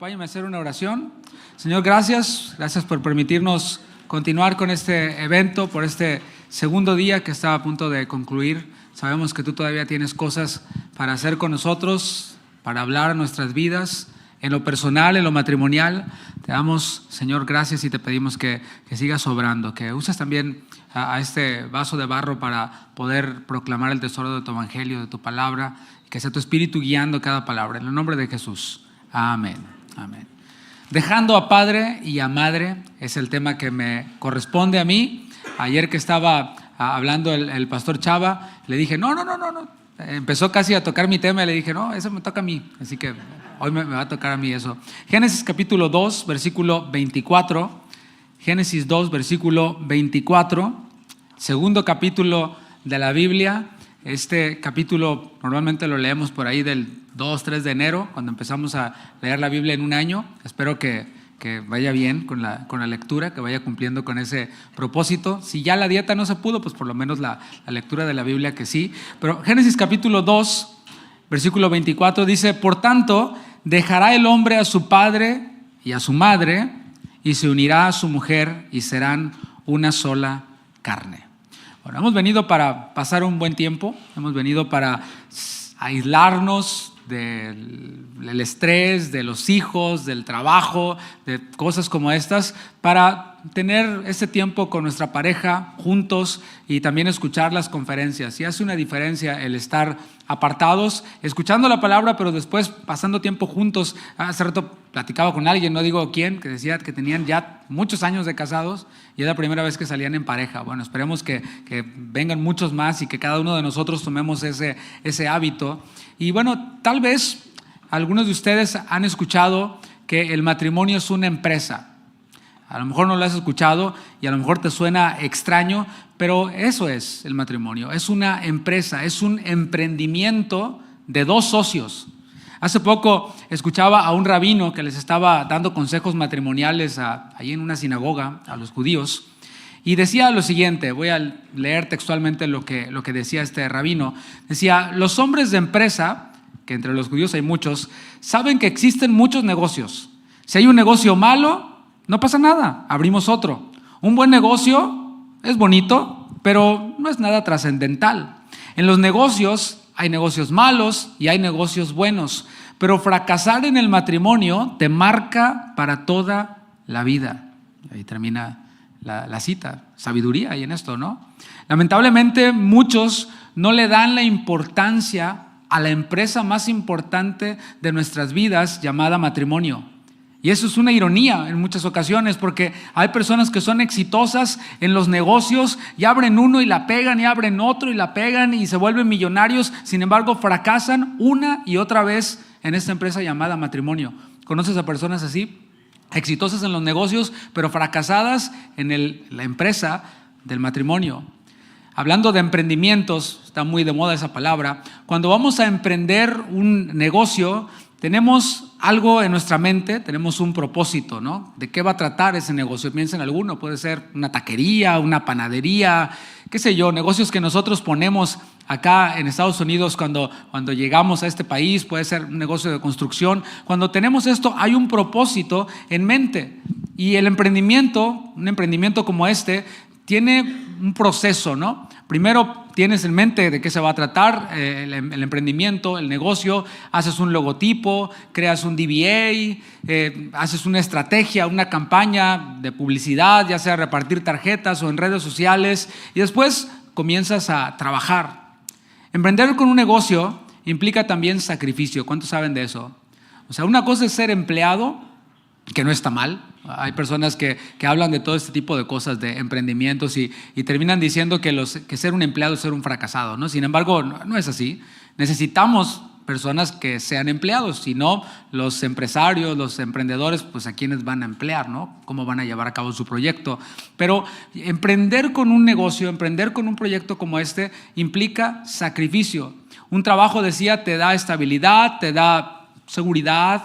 Acompáñenme a hacer una oración. Señor, gracias por permitirnos continuar con este evento, por este segundo día que está a punto de concluir. Sabemos que tú todavía tienes cosas para hacer con nosotros, para hablar a nuestras vidas, en lo personal, en lo matrimonial. Te damos, Señor, gracias y te pedimos que sigas obrando, que uses también a este vaso de barro para poder proclamar el tesoro de tu evangelio, de tu palabra, que sea tu espíritu guiando cada palabra. En el nombre de Jesús. Amén. Amén. Dejando a padre y a madre es el tema que me corresponde a mí. Ayer que estaba hablando el pastor Chava, le dije, no. Empezó casi a tocar mi tema y le dije, no, eso me toca a mí. Así que hoy me va a tocar a mí eso. Génesis capítulo 2, versículo 24. Génesis 2, versículo 24. Segundo capítulo de la Biblia. Este capítulo normalmente lo leemos por ahí del 2, 3 de enero, cuando empezamos a leer la Biblia en un año. Espero que vaya bien con la lectura, que vaya cumpliendo con ese propósito. Si ya la dieta no se pudo, pues por lo menos la lectura de la Biblia que sí. Pero Génesis capítulo 2, versículo 24 dice: por tanto, dejará el hombre a su padre y a su madre y se unirá a su mujer y serán una sola carne. Bueno, hemos venido para pasar un buen tiempo, hemos venido para aislarnos del estrés, de los hijos, del trabajo, de cosas como estas, para tener ese tiempo con nuestra pareja juntos y también escuchar las conferencias. Y hace una diferencia el estar apartados, escuchando la palabra, pero después pasando tiempo juntos. Hace rato platicaba con alguien, no digo quién, que decía que tenían ya muchos años de casados y es la primera vez que salían en pareja. Bueno, esperemos que vengan muchos más y que cada uno de nosotros tomemos ese hábito. Y bueno, tal vez algunos de ustedes han escuchado que el matrimonio es una empresa. A lo mejor no lo has escuchado y a lo mejor te suena extraño, pero eso es el matrimonio. Es una empresa, es un emprendimiento de dos socios. Hace poco escuchaba a un rabino que les estaba dando consejos matrimoniales ahí en una sinagoga a los judíos y decía lo siguiente. Voy a leer textualmente lo que decía este rabino. Decía: los hombres de empresa, que entre los judíos hay muchos, saben que existen muchos negocios. Si hay un negocio malo, no pasa nada, abrimos otro. Un buen negocio es bonito, pero no es nada trascendental. En los negocios hay negocios malos y hay negocios buenos, pero fracasar en el matrimonio te marca para toda la vida. Ahí termina la cita, sabiduría hay en esto, ¿no? Lamentablemente muchos no le dan la importancia a la empresa más importante de nuestras vidas, llamada matrimonio. Y eso es una ironía en muchas ocasiones, porque hay personas que son exitosas en los negocios y abren uno y la pegan y abren otro y la pegan y se vuelven millonarios. Sin embargo, fracasan una y otra vez en esta empresa llamada matrimonio. ¿Conoces a personas así? Exitosas en los negocios, pero fracasadas en la empresa del matrimonio. Hablando de emprendimientos, está muy de moda esa palabra. Cuando vamos a emprender un negocio, tenemos algo en nuestra mente, tenemos un propósito, ¿no? ¿De qué va a tratar ese negocio? Piensa en alguno, puede ser una taquería, una panadería, qué sé yo, negocios que nosotros ponemos acá en Estados Unidos cuando llegamos a este país, puede ser un negocio de construcción. Cuando tenemos esto, hay un propósito en mente. Y el emprendimiento, un emprendimiento como este, tiene un proceso, ¿no? Primero tienes en mente de qué se va a tratar el emprendimiento, el negocio, haces un logotipo, creas un DBA, haces una estrategia, una campaña de publicidad, ya sea repartir tarjetas o en redes sociales, y después comienzas a trabajar. Emprender con un negocio implica también sacrificio. ¿Cuántos saben de eso? O sea, una cosa es ser empleado, que no está mal. Hay personas que hablan de todo este tipo de cosas, de emprendimientos y terminan diciendo que ser un empleado es ser un fracasado, ¿no? Sin embargo, no es así. Necesitamos personas que sean empleados, si no, los empresarios, los emprendedores, pues a quiénes van a emplear, ¿no? ¿Cómo van a llevar a cabo su proyecto? Pero emprender con un negocio, emprender con un proyecto como este implica sacrificio. Un trabajo, decía, te da estabilidad, te da seguridad,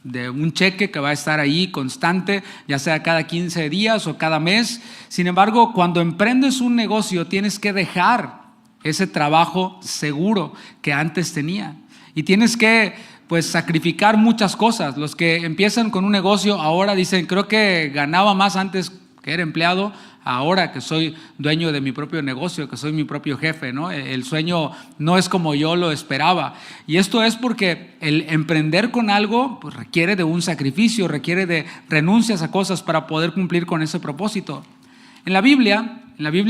de un cheque que va a estar ahí constante, ya sea cada 15 días o cada mes. Sin embargo, cuando emprendes un negocio tienes que dejar ese trabajo seguro que antes tenía y tienes que pues sacrificar muchas cosas. Los que empiezan con un negocio ahora dicen, creo que ganaba más antes que era empleado, ahora que soy dueño de mi propio negocio, que soy mi propio jefe, ¿no? El sueño no es como yo lo esperaba. Y esto es porque el emprender con algo pues requiere de un sacrificio, requiere de renuncias a cosas para poder cumplir con ese propósito. En la Biblia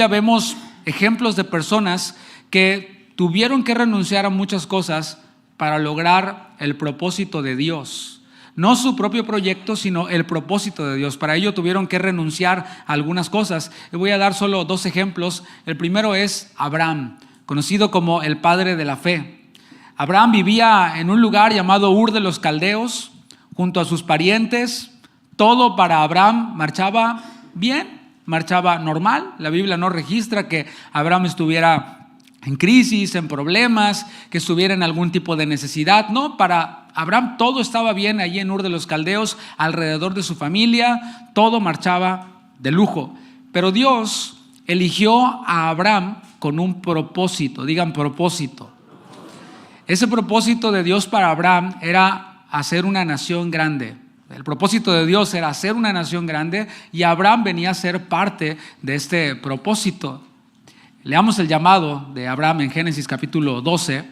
vemos ejemplos de personas que tuvieron que renunciar a muchas cosas para lograr el propósito de Dios. No su propio proyecto, sino el propósito de Dios. Para ello tuvieron que renunciar a algunas cosas. Le voy a dar solo 2 ejemplos. El primero es Abraham, conocido como el padre de la fe. Abraham vivía en un lugar llamado Ur de los Caldeos, junto a sus parientes. Todo para Abraham marchaba bien, marchaba normal. La Biblia no registra que Abraham estuviera en crisis, en problemas, que estuviera en algún tipo de necesidad. No, para Abraham todo estaba bien allí en Ur de los Caldeos, alrededor de su familia, todo marchaba de lujo. Pero Dios eligió a Abraham con un propósito, digan propósito. Ese propósito de Dios para Abraham era hacer una nación grande. El propósito de Dios era hacer una nación grande y Abraham venía a ser parte de este propósito. Leamos el llamado de Abraham en Génesis capítulo 12,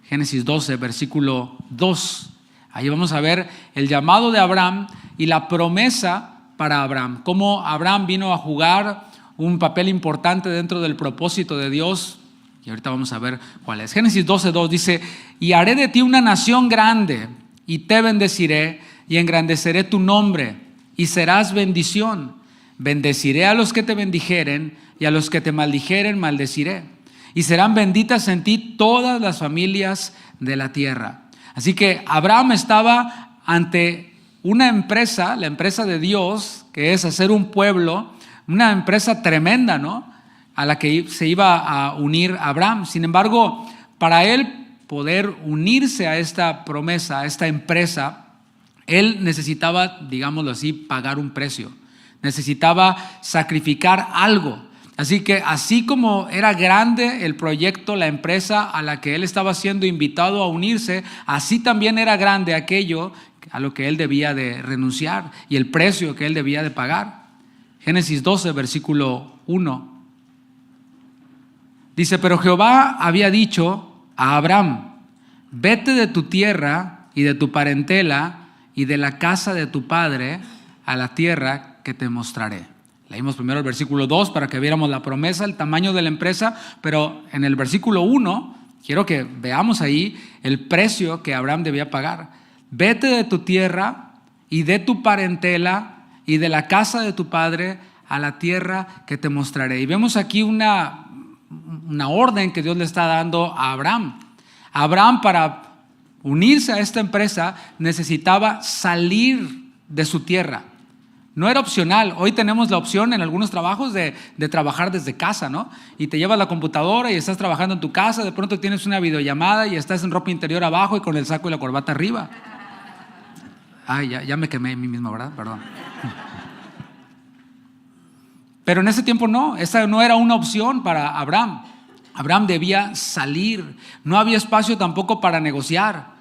Génesis 12, versículo 2. Ahí vamos a ver el llamado de Abraham y la promesa para Abraham. Cómo Abraham vino a jugar un papel importante dentro del propósito de Dios. Y ahorita vamos a ver cuál es. Génesis 12, 2 dice, y haré de ti una nación grande y te bendeciré y engrandeceré tu nombre y serás bendición. Bendeciré a los que te bendijeren y a los que te maldijeren maldeciré. Y serán benditas en ti todas las familias de la tierra. Así que Abraham estaba ante una empresa, la empresa de Dios, que es hacer un pueblo, una empresa tremenda, ¿no? A la que se iba a unir Abraham. Sin embargo, para él poder unirse a esta promesa, a esta empresa, él necesitaba, digámoslo así, pagar un precio. Necesitaba sacrificar algo. Así que así como era grande el proyecto, la empresa a la que él estaba siendo invitado a unirse, así también era grande aquello a lo que él debía de renunciar y el precio que él debía de pagar. Génesis 12, versículo 1. Dice, pero Jehová había dicho a Abraham, vete de tu tierra y de tu parentela y de la casa de tu padre a la tierra que te mostraré. Leímos primero el versículo 2 para que viéramos la promesa, el tamaño de la empresa, pero en el versículo 1 quiero que veamos ahí el precio que Abraham debía pagar. Vete de tu tierra y de tu parentela y de la casa de tu padre a la tierra que te mostraré. Y vemos aquí una orden que Dios le está dando a Abraham. Abraham, para unirse a esta empresa, necesitaba salir de su tierra. No era opcional. Hoy tenemos la opción en algunos trabajos de trabajar desde casa, ¿no? Y te llevas la computadora y estás trabajando en tu casa, de pronto tienes una videollamada y estás en ropa interior abajo y con el saco y la corbata arriba. Ay, ya me quemé a mí mismo, ¿verdad? Perdón. Pero en ese tiempo no, esa no era una opción para Abraham. Abraham debía salir. No había espacio tampoco para negociar.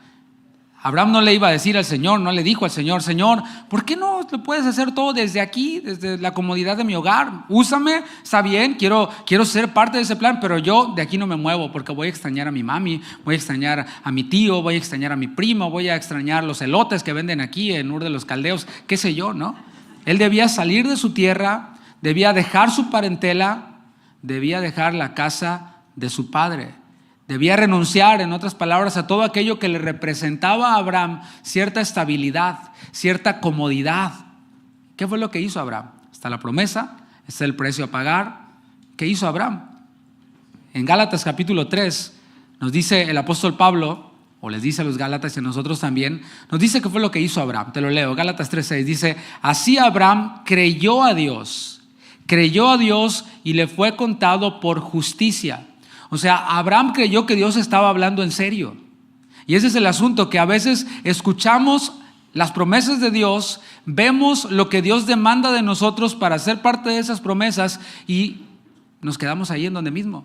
Abraham no le iba a decir al Señor, no le dijo al Señor, Señor, ¿por qué no lo puedes hacer todo desde aquí, desde la comodidad de mi hogar? Úsame, está bien, quiero ser parte de ese plan, pero yo de aquí no me muevo porque voy a extrañar a mi mami, voy a extrañar a mi tío, voy a extrañar a mi primo, voy a extrañar los elotes que venden aquí en Ur de los Caldeos, qué sé yo, ¿no? Él debía salir de su tierra, debía dejar su parentela, debía dejar la casa de su padre. Debía renunciar, en otras palabras, a todo aquello que le representaba a Abraham cierta estabilidad, cierta comodidad. ¿Qué fue lo que hizo Abraham? Está la promesa, está el precio a pagar. ¿Qué hizo Abraham? En Gálatas capítulo 3 nos dice el apóstol Pablo, o les dice a los Gálatas y a nosotros también, nos dice qué fue lo que hizo Abraham. Te lo leo, Gálatas 3:6, dice, así Abraham creyó a Dios y le fue contado por justicia. O sea, Abraham creyó que Dios estaba hablando en serio. Y ese es el asunto, que a veces escuchamos las promesas de Dios, vemos lo que Dios demanda de nosotros para ser parte de esas promesas y nos quedamos ahí en donde mismo.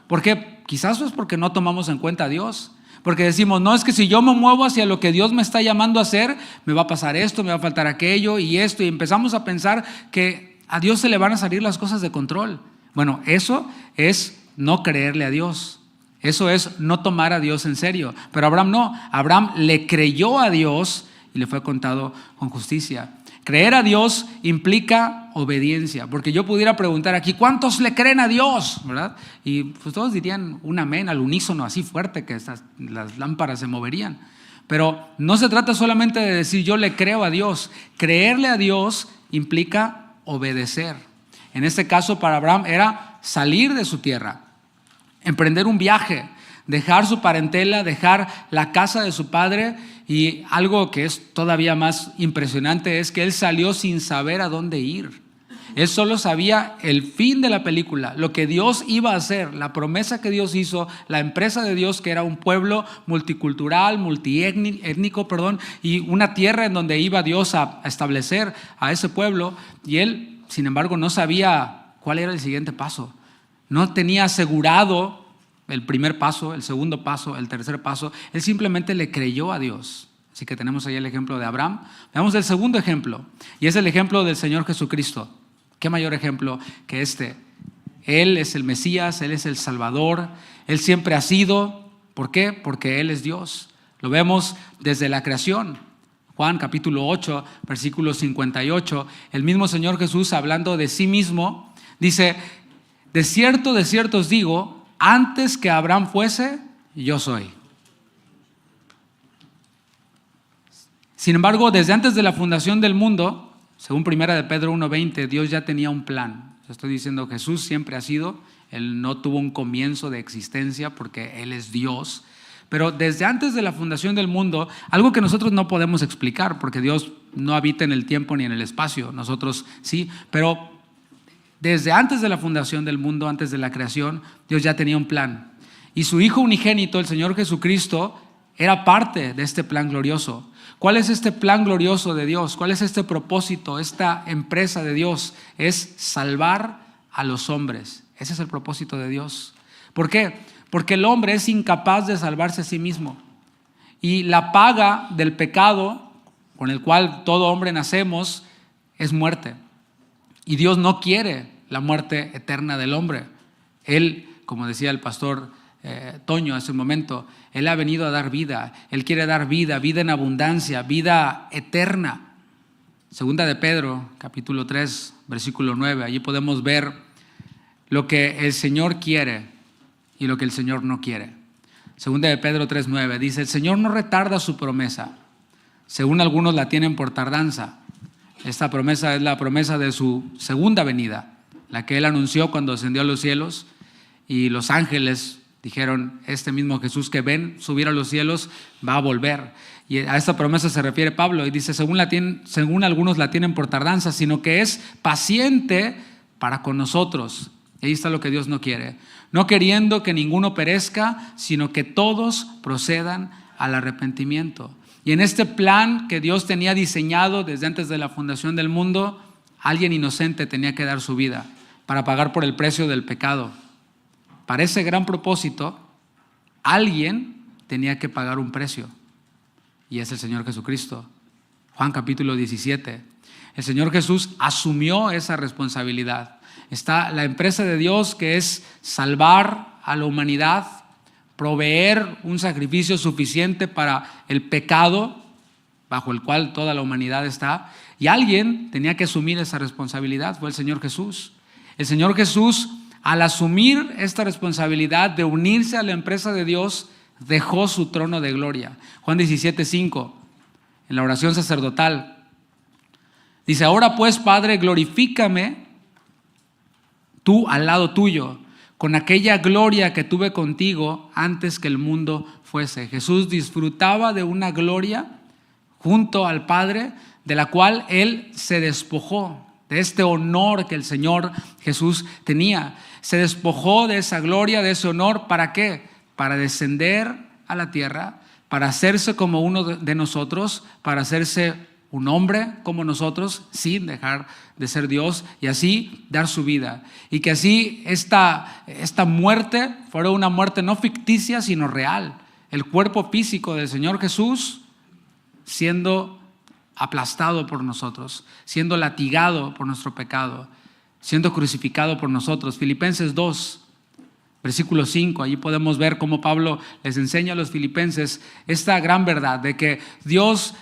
¿Por qué? Quizás es porque no tomamos en cuenta a Dios, Porque decimos, no, es que si yo me muevo hacia lo que Dios me está llamando a hacer, me va a pasar esto, me va a faltar aquello y esto. Y empezamos a pensar que a Dios se le van a salir las cosas de control. Bueno, eso es no creerle a Dios. Eso es no tomar a Dios en serio. Pero Abraham no. Abraham le creyó a Dios y le fue contado con justicia. Creer a Dios implica obediencia, porque yo pudiera preguntar aquí, ¿cuántos le creen a Dios? ¿Verdad? Y pues todos dirían un amén al unísono, así fuerte que las lámparas se moverían. Pero no se trata solamente de decir yo le creo a Dios. Creerle a Dios implica obedecer. En este caso para Abraham era salir de su tierra, emprender un viaje, dejar su parentela, dejar la casa de su padre. Y algo que es todavía más impresionante es que él salió sin saber a dónde ir. Él solo sabía el fin de la película, lo que Dios iba a hacer, la promesa que Dios hizo, la empresa de Dios, que era un pueblo multicultural, multiétnico, y una tierra en donde iba Dios a establecer a ese pueblo. Y él, sin embargo, no sabía cuál era el siguiente paso. No tenía asegurado el primer paso, el segundo paso, el tercer paso. Él simplemente le creyó a Dios. Así que tenemos ahí el ejemplo de Abraham. Veamos el segundo ejemplo, y es el ejemplo del Señor Jesucristo. ¿Qué mayor ejemplo que este? Él es el Mesías, Él es el Salvador. Él siempre ha sido. ¿Por qué? Porque Él es Dios. Lo vemos desde la creación. Juan capítulo 8, versículo 58. El mismo Señor Jesús, hablando de sí mismo, dice: de cierto os digo, antes que Abraham fuese, yo soy. Sin embargo, desde antes de la fundación del mundo, según 1 de Pedro 1:20, Dios ya tenía un plan. Estoy diciendo, Jesús siempre ha sido. Él no tuvo un comienzo de existencia porque Él es Dios. Pero desde antes de la fundación del mundo, algo que nosotros no podemos explicar, porque Dios no habita en el tiempo ni en el espacio, nosotros sí, pero desde antes de la fundación del mundo, antes de la creación, Dios ya tenía un plan. Y su Hijo unigénito, el Señor Jesucristo, era parte de este plan glorioso. ¿Cuál es este plan glorioso de Dios? ¿Cuál es este propósito, esta empresa de Dios? Es salvar a los hombres. Ese es el propósito de Dios. ¿Por qué? Porque el hombre es incapaz de salvarse a sí mismo. Y la paga del pecado, con el cual todo hombre nacemos, es muerte. Y Dios no quiere la muerte eterna del hombre. Él, como decía el pastor Toño hace un momento, Él ha venido a dar vida. Él quiere dar vida, vida en abundancia, vida eterna. Segunda de Pedro, capítulo 3, versículo 9. Allí podemos ver lo que el Señor quiere y lo que el Señor no quiere. Segunda de Pedro 3, 9 dice: el Señor no retarda su promesa, según algunos la tienen por tardanza. Esta promesa es la promesa de su segunda venida, la que Él anunció cuando ascendió a los cielos, y los ángeles dijeron: este mismo Jesús que ven subir a los cielos va a volver. Y a esta promesa se refiere Pablo y dice: según algunos la tienen por tardanza, sino que es paciente para con nosotros. Y ahí está lo que Dios no quiere: no queriendo que ninguno perezca, sino que todos procedan al arrepentimiento. Y en este plan que Dios tenía diseñado desde antes de la fundación del mundo, alguien inocente tenía que dar su vida para pagar por el precio del pecado. Para ese gran propósito, alguien tenía que pagar un precio, y es el Señor Jesucristo. Juan capítulo 17. El Señor Jesús asumió esa responsabilidad. Está la empresa de Dios, que es salvar a la humanidad, proveer un sacrificio suficiente para el pecado bajo el cual toda la humanidad está, y alguien tenía que asumir esa responsabilidad. Fue el Señor Jesús. El Señor Jesús, al asumir esta responsabilidad de unirse a la empresa de Dios, dejó su trono de gloria. Juan 17:5, en la oración sacerdotal, dice: ahora pues, Padre, glorifícame tú al lado tuyo, con aquella gloria que tuve contigo antes que el mundo fuese. Jesús disfrutaba de una gloria junto al Padre, de la cual Él se despojó, de este honor que el Señor Jesús tenía. Se despojó de esa gloria, de ese honor. ¿Para qué? Para descender a la tierra, para hacerse como uno de nosotros, para hacerse un hombre como nosotros, sin dejar de ser Dios, y así dar su vida. Y que así esta muerte fuera una muerte no ficticia, sino real. el cuerpo físico del Señor Jesús siendo aplastado por nosotros, siendo latigado por nuestro pecado, siendo crucificado por nosotros. Filipenses 2, versículo 5, allí podemos ver cómo Pablo les enseña a los filipenses esta gran verdad de que Dios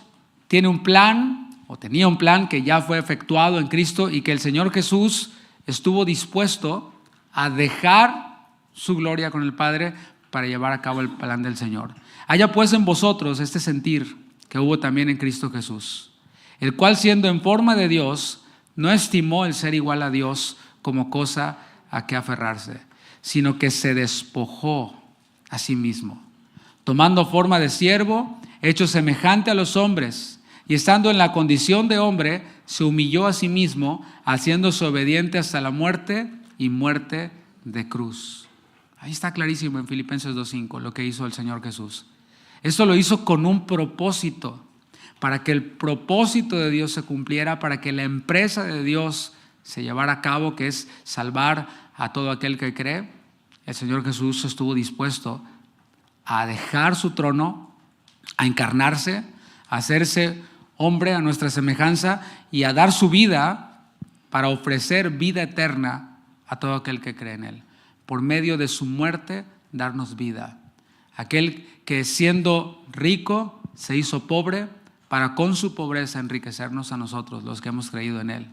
tiene un plan, o tenía un plan que ya fue efectuado en Cristo, y que el Señor Jesús estuvo dispuesto a dejar su gloria con el Padre para llevar a cabo el plan del Señor. Haya pues en vosotros este sentir que hubo también en Cristo Jesús, el cual, siendo en forma de Dios, no estimó el ser igual a Dios como cosa a que aferrarse, sino que se despojó a sí mismo, tomando forma de siervo, hecho semejante a los hombres, y estando en la condición de hombre, se humilló a sí mismo, haciéndose obediente hasta la muerte y muerte de cruz. Ahí está clarísimo en Filipenses 2:5 lo que hizo el Señor Jesús. Esto lo hizo con un propósito, para que el propósito de Dios se cumpliera, para que la empresa de Dios se llevara a cabo, que es salvar a todo aquel que cree. El Señor Jesús estuvo dispuesto a dejar su trono, a encarnarse, a hacerse hombre a nuestra semejanza y a dar su vida para ofrecer vida eterna a todo aquel que cree en Él. Por medio de su muerte, darnos vida. Aquel que siendo rico se hizo pobre para con su pobreza enriquecernos a nosotros, los que hemos creído en Él.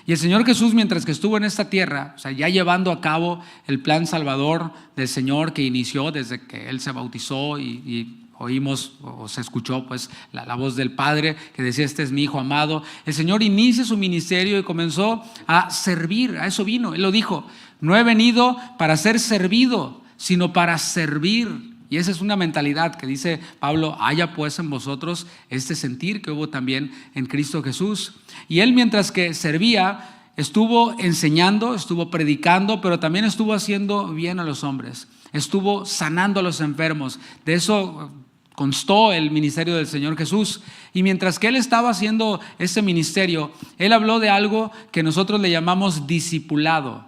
Y el Señor Jesús, mientras que estuvo en esta tierra, o sea, ya llevando a cabo el plan salvador del Señor que inició desde que Él se bautizó y oímos o se escuchó pues la voz del Padre que decía: este es mi Hijo amado. El Señor inicia su ministerio y comenzó a servir. A eso vino. Él lo dijo: no he venido para ser servido, sino para servir. Y esa es una mentalidad que dice Pablo: haya pues en vosotros este sentir que hubo también en Cristo Jesús. Y Él, mientras que servía, estuvo enseñando, estuvo predicando, pero también estuvo haciendo bien a los hombres. Estuvo sanando a los enfermos. De eso constó el ministerio del Señor Jesús. Y mientras que Él estaba haciendo ese ministerio, Él habló de algo que nosotros le llamamos discipulado.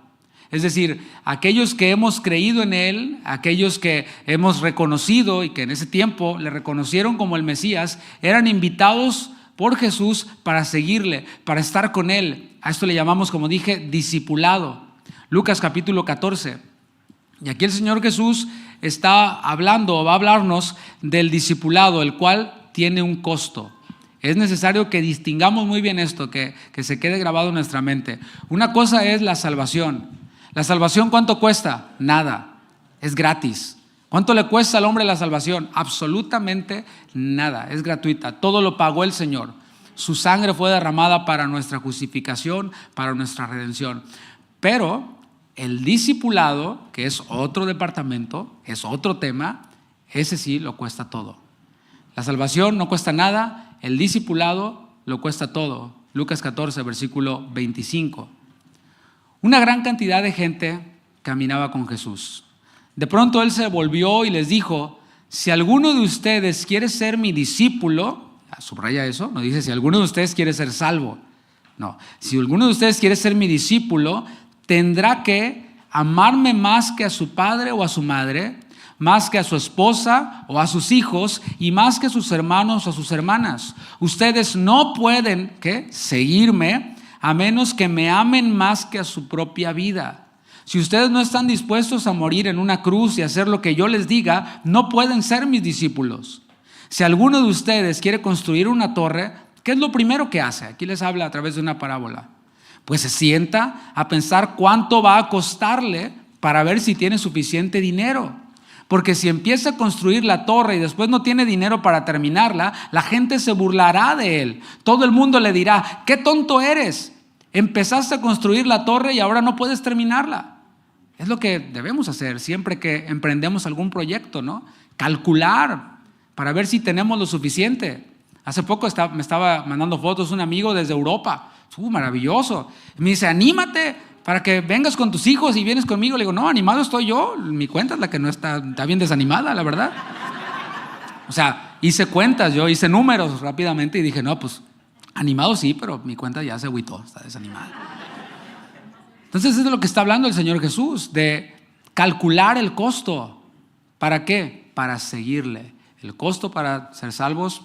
Es decir, aquellos que hemos creído en Él, aquellos que hemos reconocido y que en ese tiempo le reconocieron como el Mesías, eran invitados por Jesús para seguirle, para estar con Él. A esto le llamamos, como dije, discipulado. Lucas capítulo 14. Y aquí el Señor Jesús está hablando, o va a hablarnos del discipulado, el cual tiene un costo. Es necesario que distingamos muy bien esto, que se quede grabado en nuestra mente. Una cosa es la salvación. ¿La salvación cuánto cuesta? Nada, es gratis. ¿Cuánto le cuesta al hombre la salvación? Absolutamente nada, es gratuita. Todo lo pagó el Señor. Su sangre fue derramada para nuestra justificación, para nuestra redención. Pero el discipulado, que es otro departamento, es otro tema, ese sí lo cuesta todo. La salvación no cuesta nada, el discipulado lo cuesta todo. Lucas 14, versículo 25. Una gran cantidad de gente caminaba con Jesús. De pronto Él se volvió y les dijo: si alguno de ustedes quiere ser mi discípulo, subraya eso, no dice si alguno de ustedes quiere ser salvo. No, si alguno de ustedes quiere ser mi discípulo, tendrá que amarme más que a su padre o a su madre, más que a su esposa o a sus hijos, y más que a sus hermanos o a sus hermanas. Ustedes no pueden, ¿qué?, seguirme a menos que me amen más que a su propia vida. Si ustedes no están dispuestos a morir en una cruz y hacer lo que yo les diga, no pueden ser mis discípulos. Si alguno de ustedes quiere construir una torre, ¿qué es lo primero que hace? Aquí les habla a través de una parábola. Pues se sienta a pensar cuánto va a costarle para ver si tiene suficiente dinero. Porque si empieza a construir la torre y después no tiene dinero para terminarla, la gente se burlará de él. Todo el mundo le dirá: ¡qué tonto eres! Empezaste a construir la torre y ahora no puedes terminarla. Es lo que debemos hacer siempre que emprendemos algún proyecto, ¿no? Calcular para ver si tenemos lo suficiente. Hace poco me estaba mandando fotos un amigo desde Europa. Maravilloso. Me dice: anímate para que vengas con tus hijos y vienes conmigo. Le digo: no, animado estoy yo. Mi cuenta es la que no está bien desanimada, la verdad. O sea, hice cuentas, yo hice números rápidamente y dije: no, pues animado sí, pero mi cuenta ya se agüitó, está desanimada. Entonces es de lo que está hablando el Señor Jesús, de calcular el costo. ¿Para qué? para seguirle. El costo para ser salvos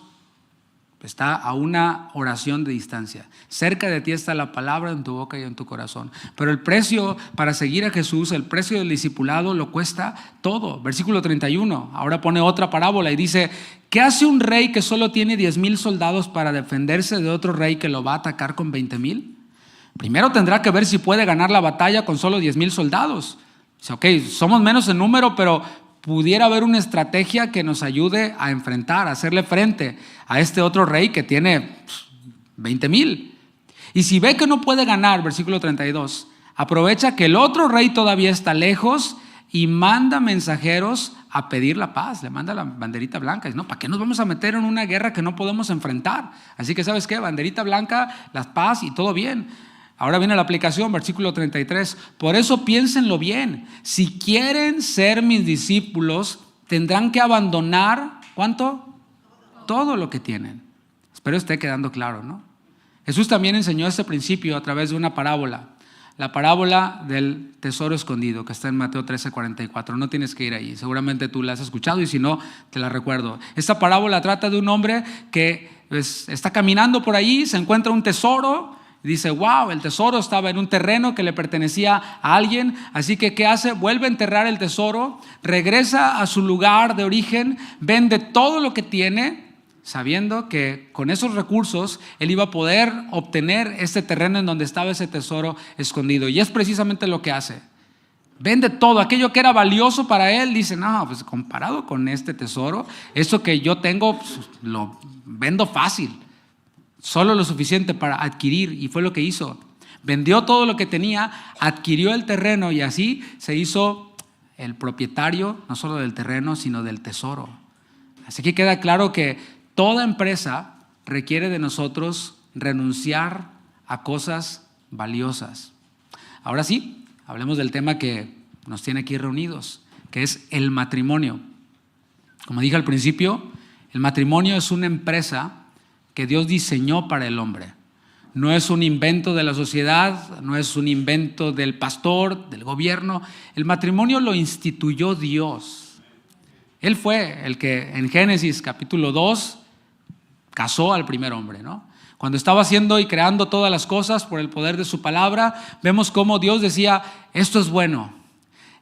está a una oración de distancia. Cerca de ti está la palabra en tu boca y en tu corazón. Pero el precio para seguir a Jesús, el precio del discipulado lo cuesta todo. Versículo 31, ahora pone otra parábola y dice: ¿qué hace un rey que solo tiene 10,000 soldados para defenderse de otro rey que lo va a atacar con 20,000? Primero tendrá que ver si puede ganar la batalla con solo 10,000 soldados. Dice, ok, somos menos en número, pero pudiera haber una estrategia que nos ayude a enfrentar, a hacerle frente a este otro rey que tiene 20,000. Y si ve que no puede ganar, versículo 32, aprovecha que el otro rey todavía está lejos y manda mensajeros a pedir la paz. Le manda la banderita blanca. Dice, no, ¿para qué nos vamos a meter en una guerra que no podemos enfrentar? Así que, ¿sabes qué? Banderita blanca, la paz y todo bien. Ahora viene la aplicación, versículo 33. Por eso piénsenlo bien. Si quieren ser mis discípulos, tendrán que abandonar, ¿cuánto? Todo lo que tienen. Espero esté quedando claro, ¿no? Jesús también enseñó este principio a través de una parábola. La parábola del tesoro escondido, que está en Mateo 13:44. No tienes que ir ahí, seguramente tú la has escuchado y si no, te la recuerdo. Esta parábola trata de un hombre que está caminando por ahí, se encuentra un tesoro. Dice, wow, el tesoro estaba en un terreno que le pertenecía a alguien. Así que, ¿qué hace? Vuelve a enterrar el tesoro, regresa a su lugar de origen, vende todo lo que tiene, sabiendo que con esos recursos él iba a poder obtener este terreno en donde estaba ese tesoro escondido. Y es precisamente lo que hace. Vende todo, aquello que era valioso para él. Dice, no, pues comparado con este tesoro, eso que yo tengo, pues, lo vendo fácil. Solo lo suficiente para adquirir, y fue lo que hizo. Vendió todo lo que tenía, adquirió el terreno y así se hizo el propietario no solo del terreno, sino del tesoro. Así que queda claro que toda empresa requiere de nosotros renunciar a cosas valiosas. Ahora sí, hablemos del tema que nos tiene aquí reunidos, que es el matrimonio. Como dije al principio, el matrimonio es una empresa que Dios diseñó para el hombre. No es un invento de la sociedad, no es un invento del pastor, del gobierno. El matrimonio lo instituyó Dios. Él fue el que en Génesis capítulo 2 casó al primer hombre, ¿no? Cuando estaba haciendo y creando todas las cosas por el poder de su palabra, vemos cómo Dios decía, esto es bueno,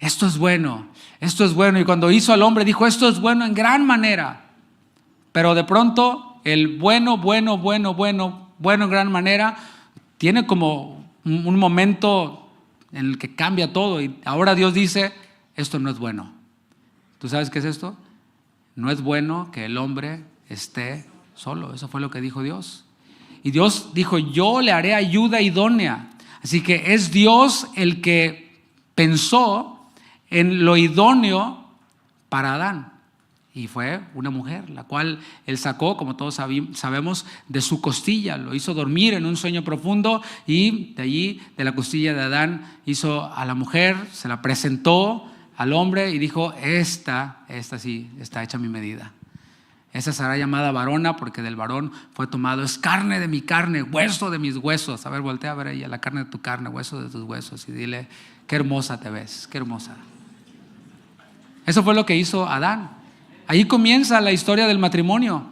esto es bueno, esto es bueno. Y cuando hizo al hombre dijo, esto es bueno en gran manera. Pero de pronto el bueno en gran manera tiene como un momento en el que cambia todo y ahora Dios dice, esto no es bueno. ¿Tú sabes qué es esto? No es bueno que el hombre esté solo. Eso fue lo que dijo Dios. Y Dios dijo, yo le haré ayuda idónea. Así que es Dios el que pensó en lo idóneo para Adán. Y fue una mujer, la cual él sacó, como todos sabemos, de su costilla. Lo hizo dormir en un sueño profundo y de allí, de la costilla de Adán, hizo a la mujer, se la presentó al hombre y dijo, esta sí, está hecha a mi medida. Esa será llamada varona porque del varón fue tomado. Es carne de mi carne, hueso de mis huesos. A ver, voltea a ver ella, la carne de tu carne, hueso de tus huesos. Y dile, qué hermosa te ves, qué hermosa. Eso fue lo que hizo Adán. Ahí comienza la historia del matrimonio.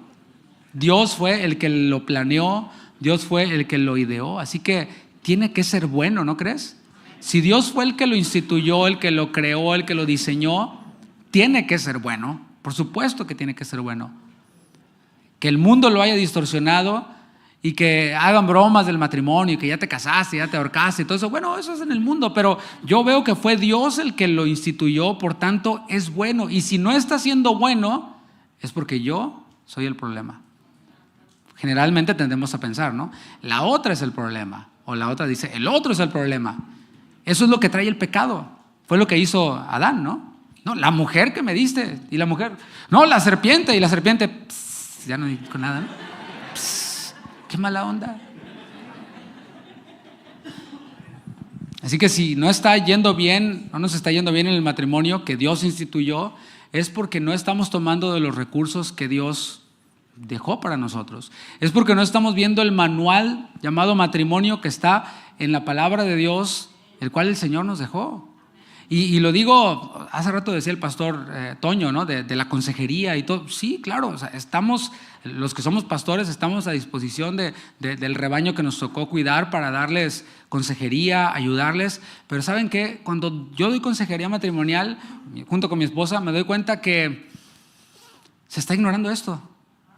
Dios fue el que lo planeó, Dios fue el que lo ideó, así que tiene que ser bueno, ¿no crees? Si Dios fue el que lo instituyó, el que lo creó, el que lo diseñó, tiene que ser bueno, por supuesto que tiene que ser bueno. Que el mundo lo haya distorsionado y que hagan bromas del matrimonio y que ya te casaste, ya te ahorcaste y todo eso, bueno, eso es en el mundo, pero yo veo que fue Dios el que lo instituyó, por tanto es bueno. Y si no está siendo bueno, es porque yo soy el problema. Generalmente tendemos a pensar, ¿no? La otra es el problema, o la otra dice, el otro es el problema. Eso es lo que trae el pecado. Fue lo que hizo Adán, ¿no? No, la mujer que me diste, y la mujer, no, la serpiente, y la serpiente, ya no dijo nada, ¿no? Qué mala onda. Así que si no está yendo bien, no nos está yendo bien en el matrimonio que Dios instituyó, es porque no estamos tomando de los recursos que Dios dejó para nosotros. Es porque no estamos viendo el manual llamado matrimonio que está en la palabra de Dios, el cual el Señor nos dejó. Y lo digo, hace rato decía el pastor Toño, ¿no? De la consejería y todo. Sí, claro, o sea, estamos, los que somos pastores, estamos a disposición del rebaño que nos tocó cuidar para darles consejería, ayudarles. Pero ¿saben qué? Cuando yo doy consejería matrimonial, junto con mi esposa, me doy cuenta que se está ignorando esto.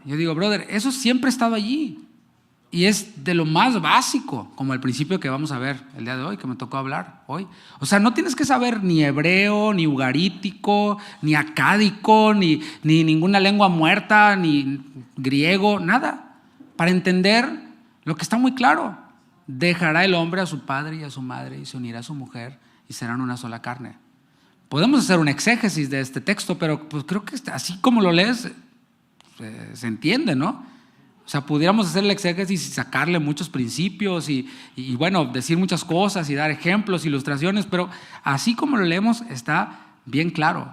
Yo digo, brother, eso siempre ha estado allí. Y es de lo más básico, como el principio que vamos a ver el día de hoy, que me tocó hablar hoy. O sea, no tienes que saber ni hebreo, ni ugarítico, ni acádico, ni ninguna lengua muerta, ni griego, nada, para entender lo que está muy claro. Dejará el hombre a su padre y a su madre y se unirá a su mujer y serán una sola carne. Podemos hacer un exégesis de este texto, pero pues creo que así como lo lees, se entiende, ¿no? O sea, pudiéramos hacer el exégesis y sacarle muchos principios y bueno, decir muchas cosas y dar ejemplos, ilustraciones, pero así como lo leemos está bien claro.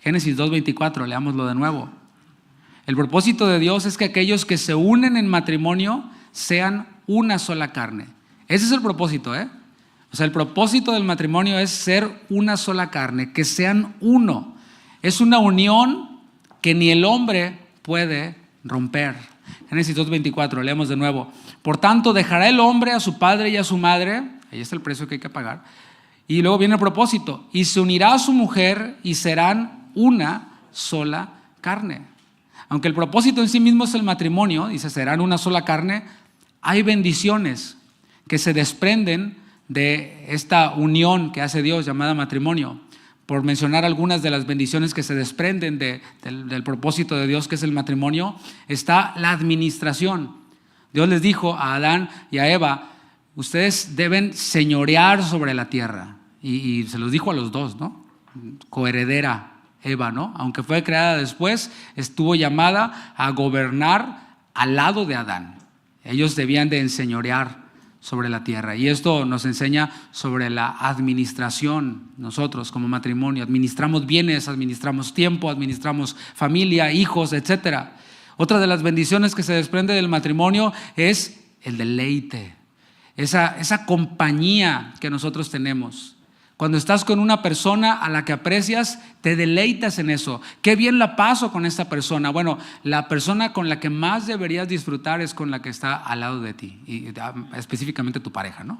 Génesis 2:24, leámoslo de nuevo. El propósito de Dios es que aquellos que se unen en matrimonio sean una sola carne. Ese es el propósito, ¿eh? O sea, el propósito del matrimonio es ser una sola carne, que sean uno. Es una unión que ni el hombre puede romper. Génesis 2:24, leemos de nuevo. Por tanto, dejará el hombre a su padre y a su madre, ahí está el precio que hay que pagar, y luego viene el propósito, y se unirá a su mujer y serán una sola carne. Aunque el propósito en sí mismo es el matrimonio, dice serán una sola carne, hay bendiciones que se desprenden de esta unión que hace Dios llamada matrimonio. Por mencionar algunas de las bendiciones que se desprenden del propósito de Dios, que es el matrimonio, está la administración. Dios les dijo a Adán y a Eva, ustedes deben señorear sobre la tierra. Y se los dijo a los dos, ¿no? Coheredera Eva, ¿no? Aunque fue creada después, estuvo llamada a gobernar al lado de Adán. Ellos debían de enseñorear sobre la tierra. Y esto nos enseña sobre la administración. Nosotros como matrimonio administramos bienes, administramos tiempo, administramos familia, hijos, etc. Otra de las bendiciones que se desprende del matrimonio es el deleite, esa compañía que nosotros tenemos. Cuando estás con una persona a la que aprecias, te deleitas en eso. Qué bien la paso con esta persona. Bueno, la persona con la que más deberías disfrutar es con la que está al lado de ti, y específicamente tu pareja, ¿no?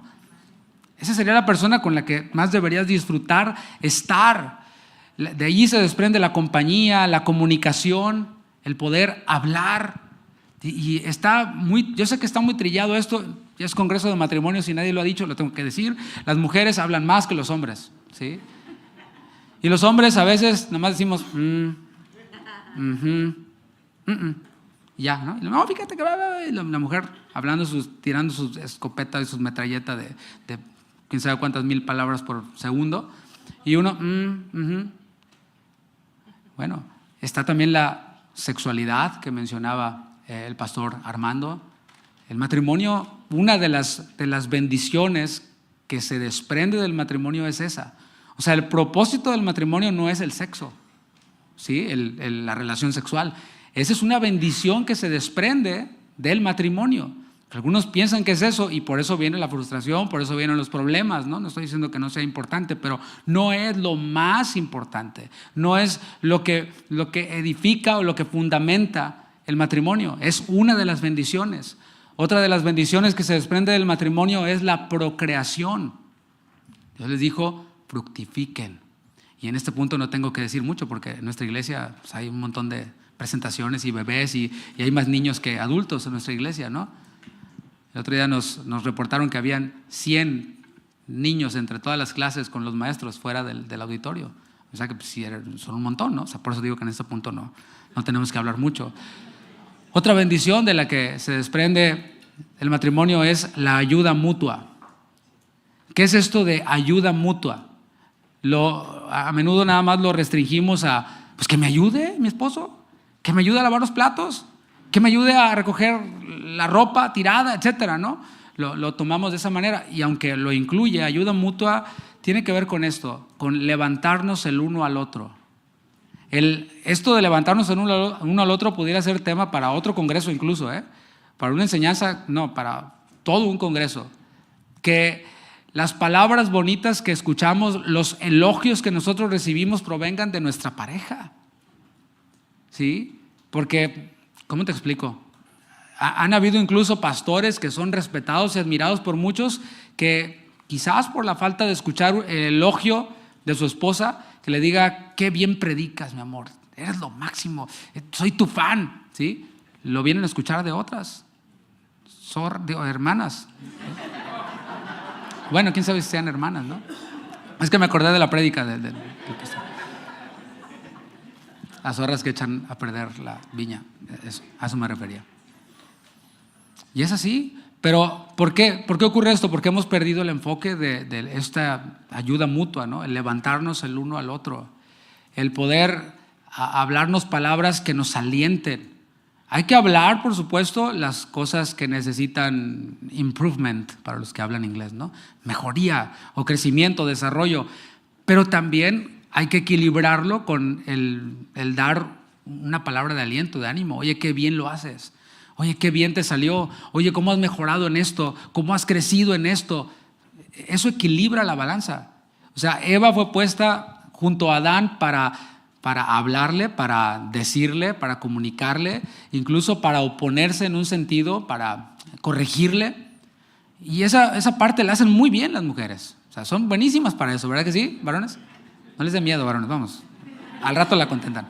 Esa sería la persona con la que más deberías disfrutar estar. De allí se desprende la compañía, la comunicación, el poder hablar. Y está muy, yo sé que está muy trillado esto. Ya es congreso de matrimonios y nadie lo ha dicho, lo tengo que decir. Las mujeres hablan más que los hombres, ¿sí? Y los hombres a veces nomás decimos ya, ¿no? Y no, fíjate que la mujer hablando, tirando sus escopetas y sus metralletas de quién sabe cuántas mil palabras por segundo. Y uno, Bueno, está también la sexualidad que mencionaba el pastor Armando. El matrimonio, una de las bendiciones que se desprende del matrimonio es esa. O sea, el propósito del matrimonio no es el sexo, ¿sí? La relación sexual. Esa es una bendición que se desprende del matrimonio. Algunos piensan que es eso y por eso viene la frustración, por eso vienen los problemas, ¿no? No estoy diciendo que no sea importante, pero no es lo más importante. No es lo que edifica o lo que fundamenta el matrimonio. Es una de las bendiciones. Otra de las bendiciones que se desprende del matrimonio es la procreación. Dios les dijo, fructifiquen. Y en este punto no tengo que decir mucho porque en nuestra iglesia pues, hay un montón de presentaciones y bebés y hay más niños que adultos en nuestra iglesia, ¿no? El otro día nos reportaron que habían 100 niños entre todas las clases con los maestros fuera del auditorio. O sea que pues, sí, son un montón, ¿no? O sea, por eso digo que en este punto no tenemos que hablar mucho. Otra bendición de la que se desprende el matrimonio es la ayuda mutua. ¿Qué es esto de ayuda mutua? A menudo nada más lo restringimos a, pues que me ayude mi esposo, que me ayude a lavar los platos, que me ayude a recoger la ropa tirada, etcétera, ¿no? Lo tomamos de esa manera y aunque lo incluye, ayuda mutua, tiene que ver con esto, con levantarnos el uno al otro. Esto de levantarnos el uno al otro pudiera ser tema para otro congreso incluso, para una enseñanza, no, para todo un congreso. Que las palabras bonitas que escuchamos, los elogios que nosotros recibimos provengan de nuestra pareja. ¿Sí? Porque, ¿cómo te explico? Han habido incluso pastores que son respetados y admirados por muchos que quizás por la falta de escuchar el elogio de su esposa, que le diga: qué bien predicas, mi amor, eres lo máximo, soy tu fan, ¿sí? Lo vienen a escuchar de otras, de hermanas. Bueno, quién sabe si sean hermanas, ¿no? Es que me acordé de la prédica de las zorras que echan a perder la viña. A eso me refería. Y es así. Pero ¿por qué? ¿Por qué ocurre esto? Porque hemos perdido el enfoque de esta ayuda mutua, ¿no? El levantarnos el uno al otro, el poder hablarnos palabras que nos alienten. Hay que hablar, por supuesto, las cosas que necesitan improvement, para los que hablan inglés, ¿no? Mejoría o crecimiento, desarrollo. Pero también hay que equilibrarlo con el dar una palabra de aliento, de ánimo. Oye, qué bien lo haces. Oye, qué bien te salió. Oye, cómo has mejorado en esto. Cómo has crecido en esto. Eso equilibra la balanza. O sea, Eva fue puesta junto a Adán para hablarle, para decirle, para comunicarle, incluso para oponerse en un sentido, para corregirle. Y esa parte la hacen muy bien las mujeres. O sea, son buenísimas para eso, ¿verdad que sí, varones? No les dé miedo, varones, vamos. Al rato la contentan.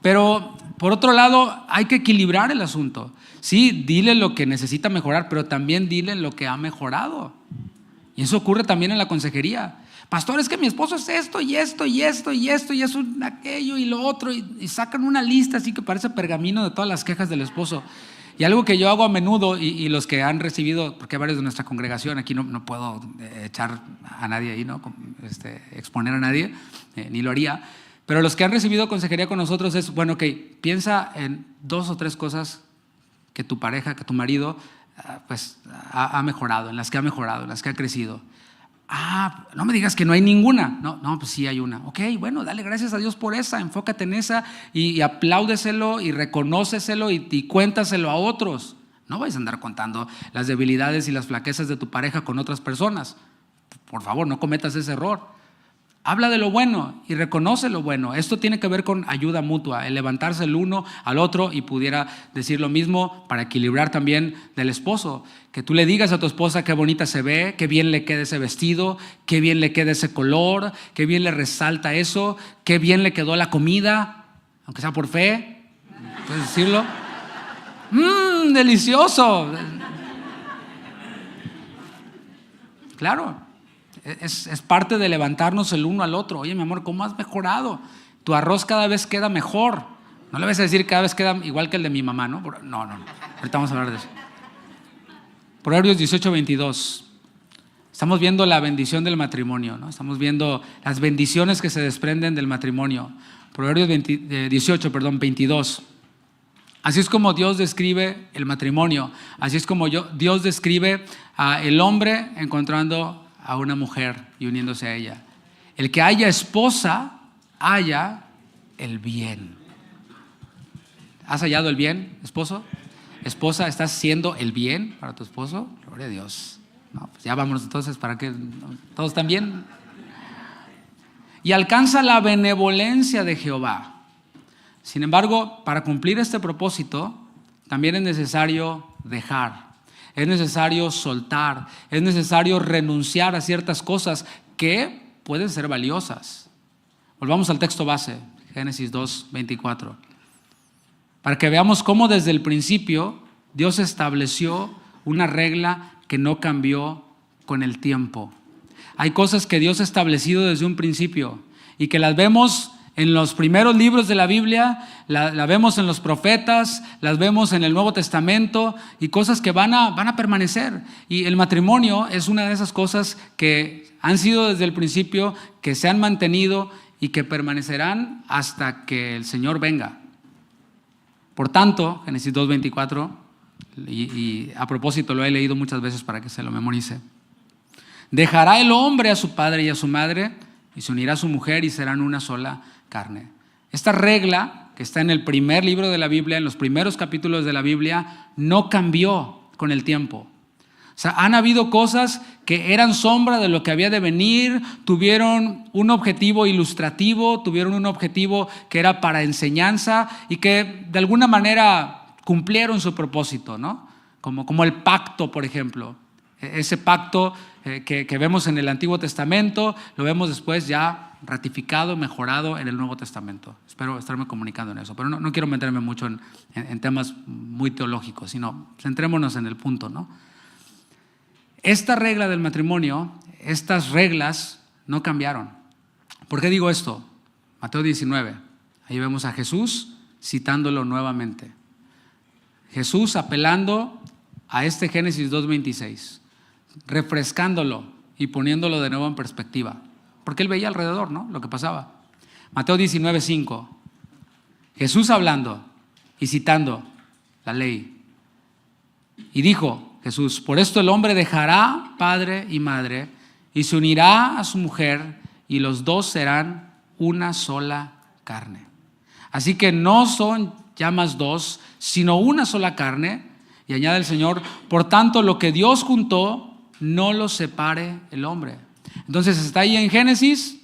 Pero, por otro lado, hay que equilibrar el asunto. Sí, dile lo que necesita mejorar, pero también dile lo que ha mejorado. Y eso ocurre también en la consejería. Pastor, es que mi esposo es esto y esto y esto y esto y eso, aquello y lo otro, y sacan una lista así que parece pergamino de todas las quejas del esposo. Y algo que yo hago a menudo, y los que han recibido, porque hay varios de nuestra congregación, aquí no puedo echar a nadie ahí, ¿no? Exponer a nadie, ni lo haría, pero los que han recibido consejería con nosotros es, bueno, ok, piensa en 2 o 3 cosas que tu pareja, que tu marido, pues ha mejorado, en las que ha mejorado, en las que ha crecido. No me digas que no hay ninguna. No, pues sí hay una. Ok, bueno, dale gracias a Dios por esa, enfócate en esa y apláudeselo y reconóceselo y cuéntaselo a otros. No vais a andar contando las debilidades y las flaquezas de tu pareja con otras personas. Por favor, no cometas ese error. Habla de lo bueno y reconoce lo bueno. Esto tiene que ver con ayuda mutua, el levantarse el uno al otro, y pudiera decir lo mismo para equilibrar también del esposo. Que tú le digas a tu esposa qué bonita se ve, qué bien le queda ese vestido, qué bien le queda ese color, qué bien le resalta eso, qué bien le quedó la comida, aunque sea por fe, puedes decirlo. Delicioso. Claro. Es parte de levantarnos el uno al otro. Oye, mi amor, ¿cómo has mejorado? Tu arroz cada vez queda mejor. No le vas a decir cada vez queda igual que el de mi mamá, ¿no? No. Ahorita vamos a hablar de eso. Proverbios 18:22. Estamos viendo la bendición del matrimonio, ¿no? Estamos viendo las bendiciones que se desprenden del matrimonio. Proverbios 22. Así es como Dios describe el matrimonio. Así es como Dios describe el hombre encontrando a una mujer y uniéndose a ella. El que haya esposa, haya el bien. ¿Has hallado el bien, esposo? Esposa, ¿estás haciendo el bien para tu esposo? Gloria a Dios. No, pues ya vámonos entonces, ¿para qué? ¿Todos están bien? Y alcanza la benevolencia de Jehová. Sin embargo, para cumplir este propósito, también es necesario dejar. Es necesario soltar, es necesario renunciar a ciertas cosas que pueden ser valiosas. Volvamos al texto base, Génesis 2:24, para que veamos cómo desde el principio Dios estableció una regla que no cambió con el tiempo. Hay cosas que Dios ha establecido desde un principio y que las vemos en los primeros libros de la Biblia, la vemos en los profetas, las vemos en el Nuevo Testamento, y cosas que van a permanecer. Y el matrimonio es una de esas cosas que han sido desde el principio, que se han mantenido y que permanecerán hasta que el Señor venga. Por tanto, Génesis 2:24, y a propósito lo he leído muchas veces para que se lo memorice. Dejará el hombre a su padre y a su madre y se unirá a su mujer y serán una sola carne. Esta regla que está en el primer libro de la Biblia, en los primeros capítulos de la Biblia, no cambió con el tiempo. O sea, han habido cosas que eran sombra de lo que había de venir, tuvieron un objetivo ilustrativo, tuvieron un objetivo que era para enseñanza y que de alguna manera cumplieron su propósito, ¿no? Como el pacto, por ejemplo. Ese pacto que vemos en el Antiguo Testamento, lo vemos después ya ratificado, mejorado en el Nuevo Testamento. Espero estarme comunicando en eso, pero no quiero meterme mucho en temas muy teológicos, sino centrémonos en el punto, ¿no? Esta regla del matrimonio, estas reglas no cambiaron. ¿Por qué digo esto? Mateo 19, ahí vemos a Jesús citándolo nuevamente. Jesús apelando a este Génesis 2:26, refrescándolo y poniéndolo de nuevo en perspectiva, porque él veía alrededor, ¿no?, lo que pasaba. Mateo 19:5, Jesús hablando y citando la ley. Y dijo Jesús: por esto el hombre dejará padre y madre y se unirá a su mujer y los dos serán una sola carne. Así que no son ya más dos, sino una sola carne. Y añade el Señor: por tanto, lo que Dios juntó, no lo separe el hombre. Entonces está ahí en Génesis,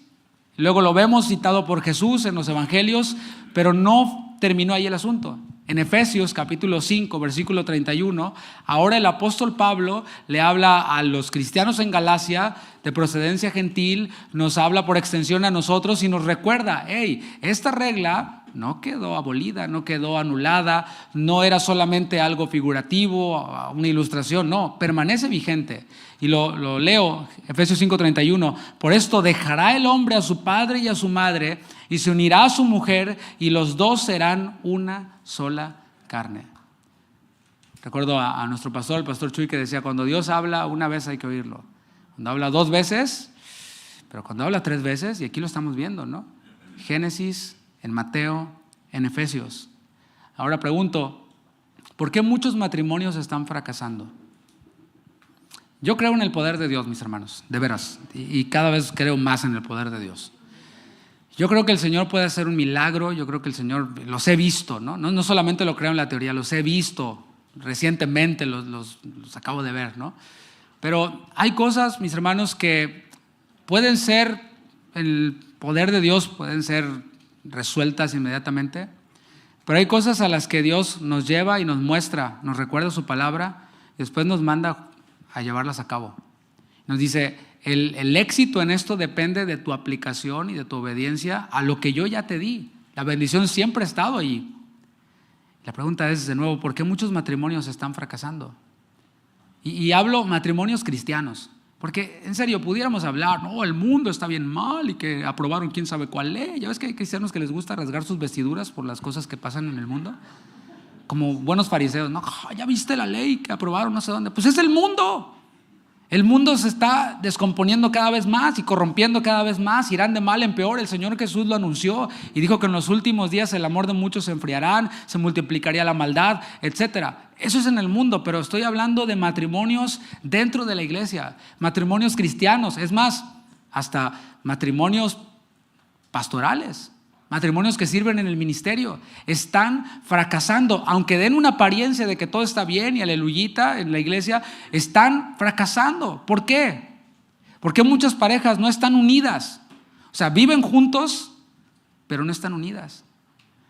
luego lo vemos citado por Jesús en los evangelios, pero no terminó ahí el asunto. En Efesios capítulo 5, versículo 31, ahora el apóstol Pablo le habla a los cristianos en Galacia de procedencia gentil, nos habla por extensión a nosotros y nos recuerda: hey, esta regla no quedó abolida, no quedó anulada, no era solamente algo figurativo, una ilustración, no, permanece vigente. Y lo leo, Efesios 5:31, por esto dejará el hombre a su padre y a su madre y se unirá a su mujer y los dos serán una sola carne. Recuerdo a nuestro pastor, el pastor Chuy, que decía: cuando Dios habla una vez hay que oírlo, cuando habla dos veces, pero cuando habla tres veces, y aquí lo estamos viendo, ¿no? Génesis, en Mateo, en Efesios. Ahora pregunto, ¿por qué muchos matrimonios están fracasando? Yo creo en el poder de Dios, mis hermanos, de veras, y cada vez creo más en el poder de Dios. Yo creo que el Señor puede hacer un milagro, yo creo que el Señor, los he visto, no solamente lo creo en la teoría, los he visto recientemente, los acabo de ver, ¿no? Pero hay cosas, mis hermanos, que pueden ser, el poder de Dios pueden ser resueltas inmediatamente, pero hay cosas a las que Dios nos lleva y nos muestra, nos recuerda su palabra y después nos manda a llevarlas a cabo. Nos dice: el éxito en esto depende de tu aplicación y de tu obediencia a lo que yo ya te di. La bendición siempre ha estado allí. La pregunta es, de nuevo, ¿por qué muchos matrimonios están fracasando? Y hablo matrimonios cristianos, porque en serio pudiéramos hablar, no, el mundo está bien mal y que aprobaron quién sabe cuál ley. Ya ves que hay cristianos que les gusta rasgar sus vestiduras por las cosas que pasan en el mundo, como buenos fariseos. No, ya viste la ley que aprobaron no sé dónde. Pues es el mundo. El mundo se está descomponiendo cada vez más y corrompiendo cada vez más, irán de mal en peor. El Señor Jesús lo anunció y dijo que en los últimos días el amor de muchos se enfriarán, se multiplicaría la maldad, etcétera. Eso es en el mundo, pero estoy hablando de matrimonios dentro de la iglesia, matrimonios cristianos, es más, hasta matrimonios pastorales, matrimonios que sirven en el ministerio, están fracasando. Aunque den una apariencia de que todo está bien y aleluyita en la iglesia, están fracasando. ¿Por qué? Porque muchas parejas no están unidas. O sea, viven juntos, pero no están unidas.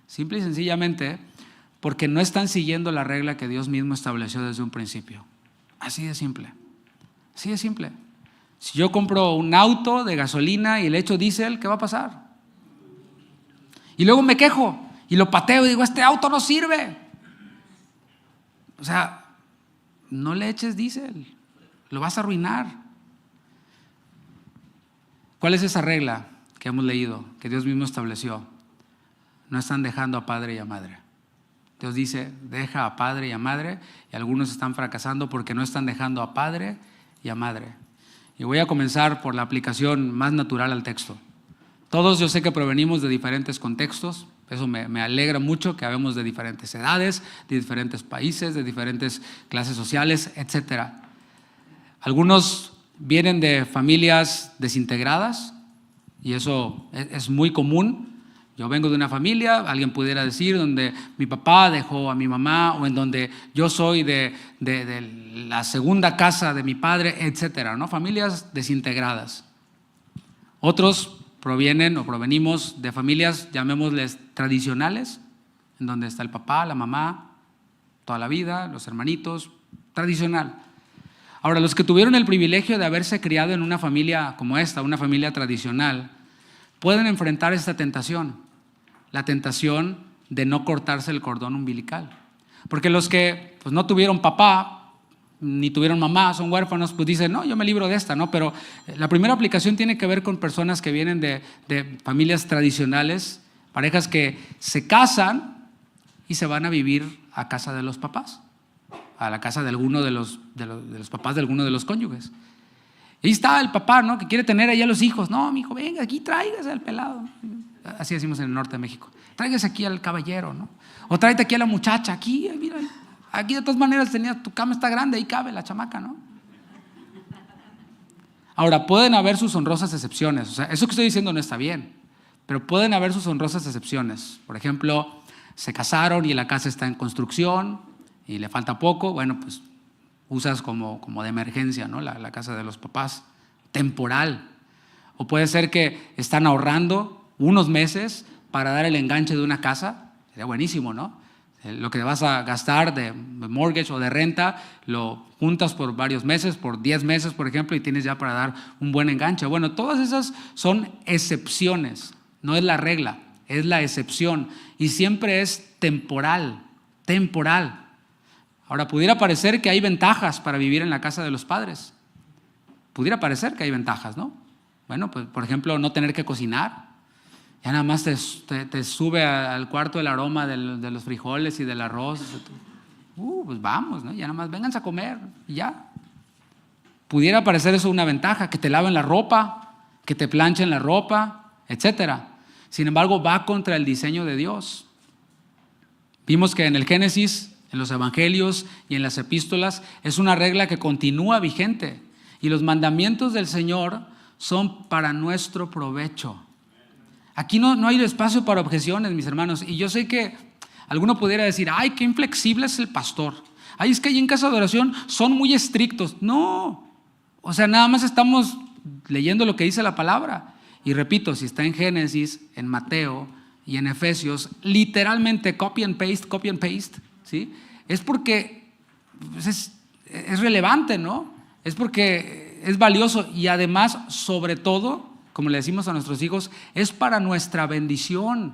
Simple y sencillamente porque no están siguiendo la regla que Dios mismo estableció desde un principio. Así de simple. Así de simple. Si yo compro un auto de gasolina y le echo diésel, ¿qué va a pasar? Y luego me quejo y lo pateo y digo: este auto no sirve. O sea, no le eches diésel, lo vas a arruinar. ¿Cuál es esa regla que hemos leído, que Dios mismo estableció? No están dejando a padre y a madre. Dios dice: deja a padre y a madre, y algunos están fracasando porque no están dejando a padre y a madre. Y voy a comenzar por la aplicación más natural al texto. Todos yo sé que provenimos de diferentes contextos, eso me alegra mucho, que habemos de diferentes edades, de diferentes países, de diferentes clases sociales, etc. Algunos vienen de familias desintegradas y eso es muy común. Yo vengo de una familia, alguien pudiera decir, donde mi papá dejó a mi mamá, o en donde yo soy de la segunda casa de mi padre, etcétera, ¿no? Familias desintegradas. Otros provenimos de familias, llamémosles tradicionales, en donde está el papá, la mamá, toda la vida, los hermanitos, tradicional. Ahora, los que tuvieron el privilegio de haberse criado en una familia como esta, una familia tradicional, pueden enfrentar esta tentación, la tentación de no cortarse el cordón umbilical. Porque los que pues, no tuvieron papá, ni tuvieron mamá, son huérfanos, pues dicen, no, yo me libro de esta, ¿no? Pero la primera aplicación tiene que ver con personas que vienen de familias tradicionales, parejas que se casan y se van a vivir a casa de los papás, a la casa de alguno de los papás de alguno de los cónyuges. Y ahí está el papá, ¿no? Que quiere tener ahí a los hijos. No, mi hijo, venga, aquí tráigase al pelado. Así decimos en el norte de México. Tráigase aquí al caballero, ¿no? O tráete aquí a la muchacha, aquí, mira. Aquí de todas maneras tu cama está grande, ahí cabe la chamaca, ¿no? Ahora, pueden haber sus honrosas excepciones. O sea, eso que estoy diciendo no está bien, pero pueden haber sus honrosas excepciones. Por ejemplo, se casaron y la casa está en construcción y le falta poco, bueno, pues usas como de emergencia, ¿no? La casa de los papás, temporal. O puede ser que están ahorrando unos meses para dar el enganche de una casa, sería buenísimo, ¿no? Lo que vas a gastar de mortgage o de renta, lo juntas por varios meses, por 10 meses, por ejemplo, y tienes ya para dar un buen enganche. Bueno, todas esas son excepciones, no es la regla, es la excepción. Y siempre es temporal. Ahora, pudiera parecer que hay ventajas para vivir en la casa de los padres. Pudiera parecer que hay ventajas, ¿no? Bueno, pues, por ejemplo, no tener que cocinar. Ya nada más te sube al cuarto el aroma de los frijoles y del arroz. Pues vamos, ¿no? Ya nada más vénganse a comer y ya. Pudiera parecer eso una ventaja, que te laven la ropa, que te planchen la ropa, etcétera. Sin embargo, va contra el diseño de Dios. Vimos que en el Génesis, en los evangelios y en las epístolas, es una regla que continúa vigente. Y los mandamientos del Señor son para nuestro provecho. Aquí no hay espacio para objeciones, mis hermanos. Y yo sé que alguno pudiera decir, ay, qué inflexible es el pastor. Ay, es que ahí en casa de oración son muy estrictos. No, o sea, nada más estamos leyendo lo que dice la palabra. Y repito, si está en Génesis, en Mateo y en Efesios, literalmente copy and paste, ¿sí? Es porque es relevante, ¿no? Es porque es valioso y además, sobre todo, como le decimos a nuestros hijos, es para nuestra bendición.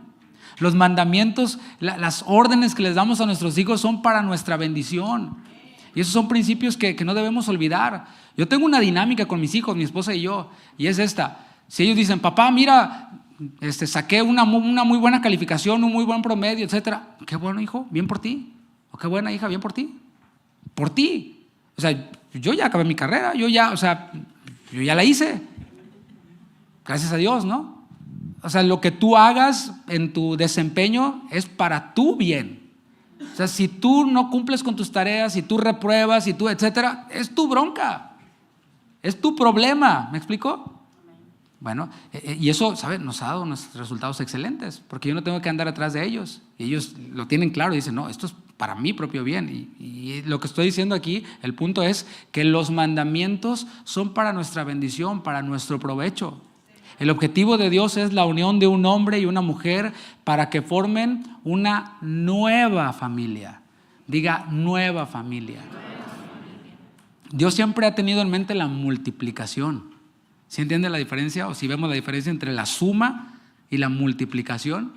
Los mandamientos, las órdenes que les damos a nuestros hijos son para nuestra bendición. Y esos son principios que no debemos olvidar. Yo tengo una dinámica con mis hijos, mi esposa y yo, y es esta. Si ellos dicen, papá, mira, saqué una muy buena calificación, un muy buen promedio, etcétera. Qué bueno, hijo, bien por ti. O qué buena, hija, bien por ti. Por ti. O sea, yo ya acabé mi carrera, yo ya la hice. Gracias a Dios, ¿no? O sea, lo que tú hagas en tu desempeño es para tu bien. O sea, si tú no cumples con tus tareas, si tú repruebas, si tú, etcétera, es tu bronca. Es tu problema. ¿Me explico? Bueno, y eso, ¿sabe? Nos ha dado unos resultados excelentes, porque yo no tengo que andar atrás de ellos. Y ellos lo tienen claro y dicen, no, esto es para mi propio bien. Y lo que estoy diciendo aquí, el punto es que los mandamientos son para nuestra bendición, para nuestro provecho. El objetivo de Dios es la unión de un hombre y una mujer para que formen una nueva familia. Diga, nueva familia. Dios siempre ha tenido en mente la multiplicación. ¿Sí entiende la diferencia? O si vemos la diferencia entre la suma y la multiplicación.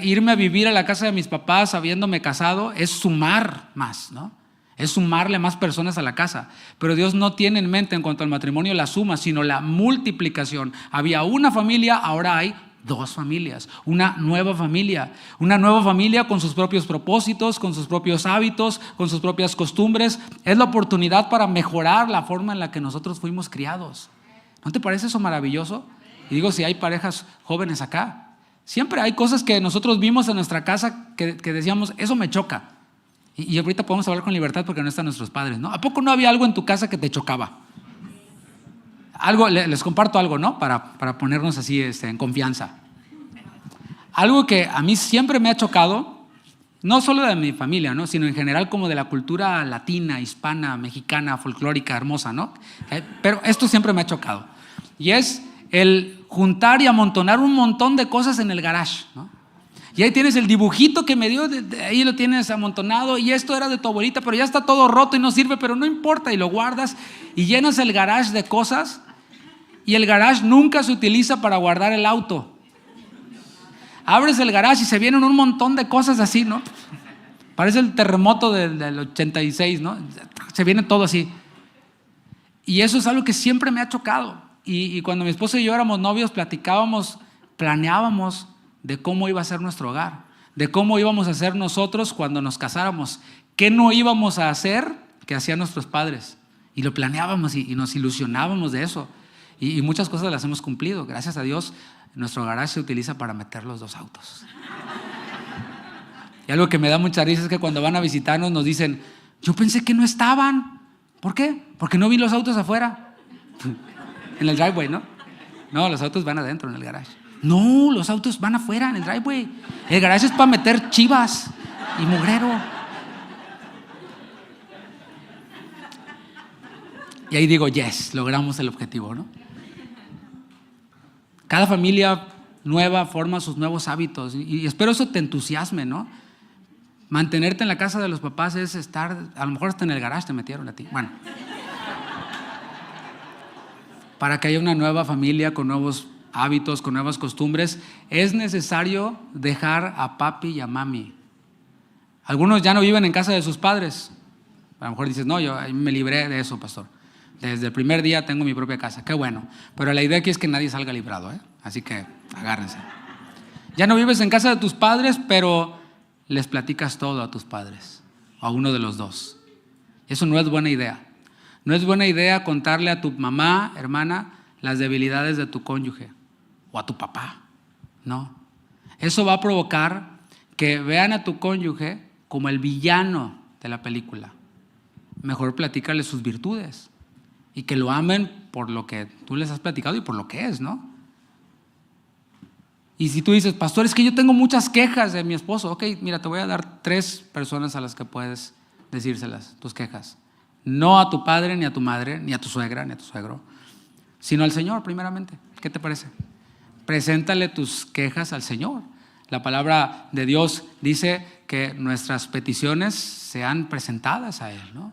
Irme a vivir a la casa de mis papás habiéndome casado es sumar más, ¿no? Es sumarle más personas a la casa. Pero Dios no tiene en mente en cuanto al matrimonio la suma, sino la multiplicación. Había una familia, ahora hay dos familias. Una nueva familia con sus propios propósitos, con sus propios hábitos, con sus propias costumbres. Es la oportunidad para mejorar la forma en la que nosotros fuimos criados. ¿No te parece eso maravilloso? Y digo, si hay parejas jóvenes acá, siempre hay cosas que nosotros vimos en nuestra casa que decíamos, eso me choca. Y ahorita podemos hablar con libertad porque no están nuestros padres, ¿no? ¿A poco no había algo en tu casa que te chocaba? Algo, les comparto algo, ¿no? Para ponernos así en confianza. algo que a mí siempre me ha chocado, no solo de mi familia, ¿no? Sino en general como de la cultura latina, hispana, mexicana, folclórica, hermosa, ¿no? Pero esto siempre me ha chocado. Y es el juntar y amontonar un montón de cosas en el garage, ¿no? Y ahí tienes el dibujito que me dio, ahí lo tienes amontonado, y esto era de tu abuelita, pero ya está todo roto y no sirve, pero no importa, y lo guardas y llenas el garage de cosas, y el garage nunca se utiliza para guardar el auto. Abres el garage y se vienen un montón de cosas así, ¿no? Parece el terremoto del 86, ¿no? Se viene todo así. Y eso es algo que siempre me ha chocado. Y cuando mi esposa y yo éramos novios, planeábamos de cómo iba a ser nuestro hogar, de cómo íbamos a ser nosotros cuando nos casáramos, qué no íbamos a hacer que hacían nuestros padres. Y lo planeábamos y nos ilusionábamos de eso. Y muchas cosas las hemos cumplido. Gracias a Dios, nuestro garage se utiliza para meter los 2 autos. Y algo que me da mucha risa es que cuando van a visitarnos nos dicen, yo pensé que no estaban. ¿Por qué? Porque no vi los autos afuera. En el driveway, ¿no? No, los autos van adentro en el garage. No, los autos van afuera en el driveway. El garage es para meter chivas y mugrero. Y ahí digo, yes, logramos el objetivo, ¿no? Cada familia nueva forma sus nuevos hábitos y espero eso te entusiasme, ¿no? Mantenerte en la casa de los papás es estar, a lo mejor hasta en el garage te metieron a ti. Bueno, para que haya una nueva familia con nuevos hábitos, con nuevas costumbres, es necesario dejar a papi y a mami. Algunos ya no viven en casa de sus padres. A lo mejor dices, no, yo me libré de eso, pastor. Desde el primer día tengo mi propia casa, qué bueno. Pero la idea aquí es que nadie salga librado, ¿eh? Así que agárrense. Ya no vives en casa de tus padres, pero les platicas todo a tus padres, o a uno de los dos. Eso no es buena idea. No es buena idea contarle a tu mamá, hermana, las debilidades de tu cónyuge o a tu papá. No. Eso va a provocar que vean a tu cónyuge como el villano de la película. Mejor platícale sus virtudes y que lo amen por lo que tú les has platicado y por lo que es, ¿no? Y si tú dices, pastor, es que yo tengo muchas quejas de mi esposo. Ok, mira, te voy a dar 3 personas a las que puedes decírselas, tus quejas. No a tu padre, ni a tu madre, ni a tu suegra, ni a tu suegro, sino al Señor primeramente. ¿Qué te parece? Preséntale tus quejas al Señor. La palabra de Dios dice que nuestras peticiones sean presentadas a Él, ¿no?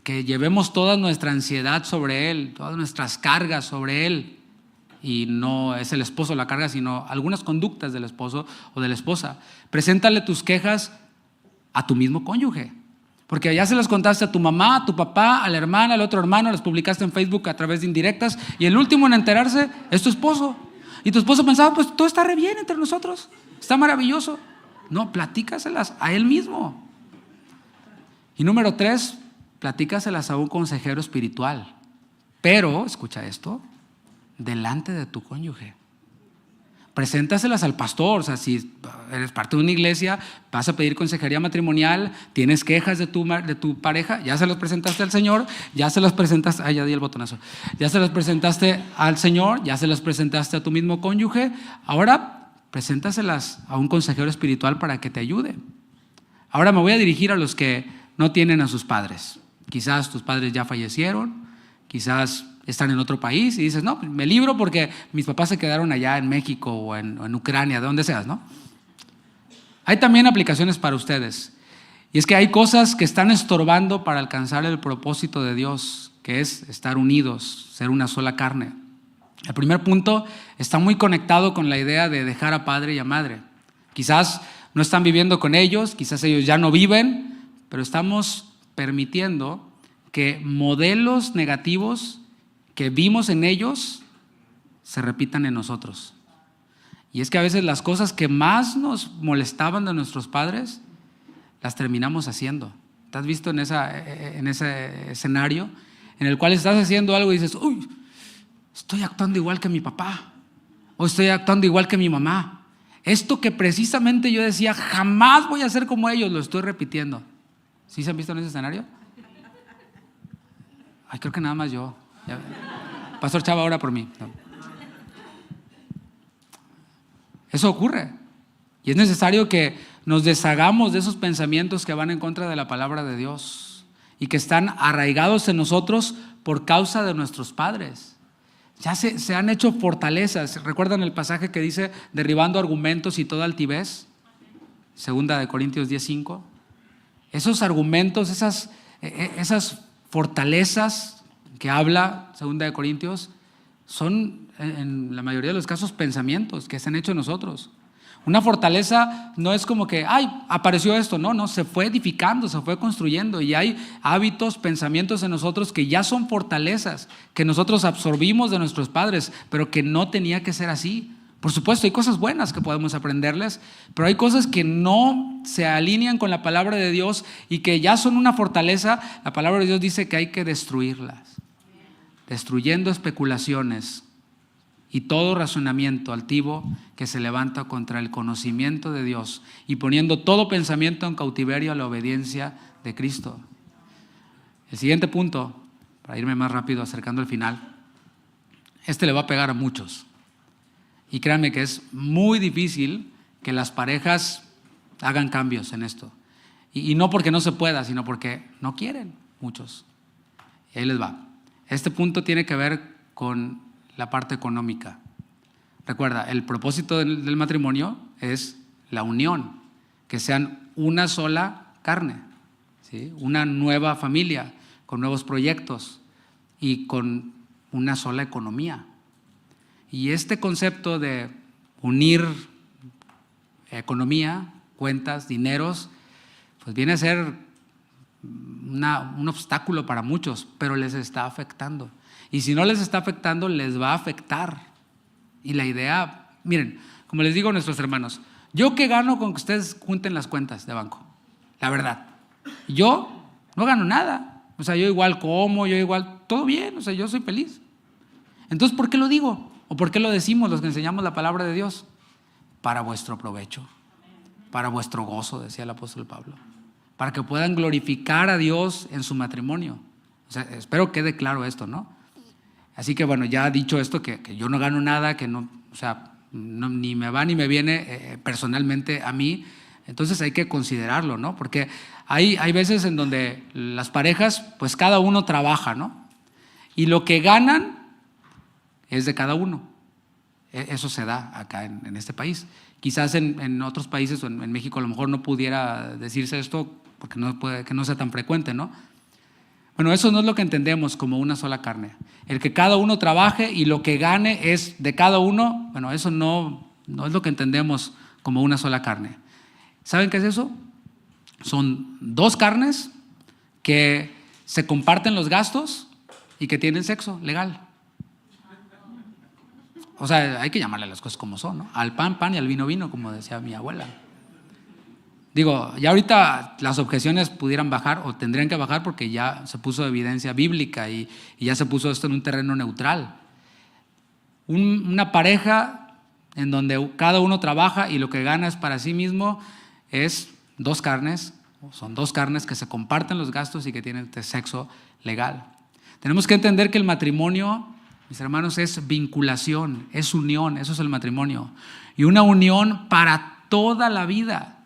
Que llevemos toda nuestra ansiedad sobre Él, todas nuestras cargas sobre Él. Y no es el esposo la carga, sino algunas conductas del esposo o de la esposa. Preséntale tus quejas a tu mismo cónyuge. Porque ya se las contaste a tu mamá, a tu papá, a la hermana, al otro hermano, las publicaste en Facebook a través de indirectas, y el último en enterarse es tu esposo. Y tu esposo pensaba, pues todo está re bien entre nosotros, está maravilloso. No, platícaselas a él mismo. Y número 3, platícaselas a un consejero espiritual. Pero, escucha esto, delante de tu cónyuge. Preséntaselas al pastor. O sea, si eres parte de una iglesia, vas a pedir consejería matrimonial, tienes quejas de tu pareja, ya se las presentaste al Señor, ya se las presentaste, ya di el botonazo, ya se las presentaste al Señor, ya se las presentaste a tu mismo cónyuge, ahora preséntaselas a un consejero espiritual para que te ayude. Ahora me voy a dirigir a los que no tienen a sus padres. Quizás tus padres ya fallecieron, quizás están en otro país y dices, no, me libro porque mis papás se quedaron allá en México o en Ucrania, de donde seas, ¿no? Hay también aplicaciones para ustedes. Y es que hay cosas que están estorbando para alcanzar el propósito de Dios, que es estar unidos, ser una sola carne. El primer punto está muy conectado con la idea de dejar a padre y a madre. Quizás no están viviendo con ellos, quizás ellos ya no viven, pero estamos permitiendo que modelos negativos que vimos en ellos se repitan en nosotros. Y es que a veces las cosas que más nos molestaban de nuestros padres las terminamos haciendo. ¿Te has visto en ese escenario en el cual estás haciendo algo y dices, uy, estoy actuando igual que mi papá o estoy actuando igual que mi mamá? Esto que precisamente yo decía, jamás voy a ser como ellos, lo estoy repitiendo. ¿Sí se han visto en ese escenario? Ay, creo que nada más yo. Pastor Chava, ora por mí. No. Eso ocurre. Y es necesario que nos deshagamos de esos pensamientos que van en contra de la palabra de Dios y que están arraigados en nosotros por causa de nuestros padres. Ya se han hecho fortalezas. ¿Recuerdan el pasaje que dice derribando argumentos y toda altivez? 2 de Corintios 10:5. Esos argumentos, esas fortalezas que habla 2 de Corintios son en la mayoría de los casos pensamientos que se han hecho en nosotros. Una fortaleza no es como que, apareció esto. No, se fue edificando, se fue construyendo y hay hábitos, pensamientos en nosotros que ya son fortalezas, que nosotros absorbimos de nuestros padres, pero que no tenía que ser así. Por supuesto, hay cosas buenas que podemos aprenderles, pero hay cosas que no se alinean con la palabra de Dios y que ya son una fortaleza. La palabra de Dios dice que hay que destruirlas, destruyendo especulaciones y todo razonamiento altivo que se levanta contra el conocimiento de Dios y poniendo todo pensamiento en cautiverio a la obediencia de Cristo. El siguiente punto, para irme más rápido acercando al final, le va a pegar a muchos. Y créanme que es muy difícil que las parejas hagan cambios en esto. Y no porque no se pueda, sino porque no quieren muchos. Y ahí les va. Este punto tiene que ver con la parte económica. Recuerda, el propósito del matrimonio es la unión, que sean una sola carne, ¿sí? Una nueva familia, con nuevos proyectos y con una sola economía. Y este concepto de unir economía, cuentas, dineros, pues viene a ser un obstáculo para muchos, pero les está afectando. Y si no les está afectando, les va a afectar. Y la idea, miren, como les digo a nuestros hermanos, ¿yo qué gano con que ustedes junten las cuentas de banco? La verdad, yo no gano nada. O sea, yo igual como, yo igual, todo bien, o sea, yo soy feliz. Entonces, ¿por qué lo digo? ¿O por qué lo decimos los que enseñamos la palabra de Dios? Para vuestro provecho, para vuestro gozo, decía el apóstol Pablo, para que puedan glorificar a Dios en su matrimonio. O sea, espero quede claro esto, ¿no? Así que bueno, ya dicho esto, que yo no gano nada, que no, o sea, no, ni me va ni me viene personalmente a mí, entonces hay que considerarlo, ¿no? Porque hay veces en donde las parejas, pues cada uno trabaja, ¿no? Y lo que ganan es de cada uno. Eso se da acá en este país. Quizás en otros países o en México a lo mejor no pudiera decirse esto porque que no sea tan frecuente, ¿no? Bueno, eso no es lo que entendemos como una sola carne. El que cada uno trabaje y lo que gane es de cada uno, bueno, eso no es lo que entendemos como una sola carne. ¿Saben qué es eso? Son dos carnes que se comparten los gastos y que tienen sexo legal. O sea, hay que llamarle las cosas como son, ¿no? Al pan, pan y al vino, vino, como decía mi abuela. Digo, ya ahorita las objeciones pudieran bajar o tendrían que bajar porque ya se puso evidencia bíblica y ya se puso esto en un terreno neutral. Una pareja en donde cada uno trabaja y lo que gana es para sí mismo es dos carnes, son dos carnes que se comparten los gastos y que tienen sexo legal. Tenemos que entender que el matrimonio, mis hermanos, es vinculación, es unión, eso es el matrimonio. Y una unión para toda la vida.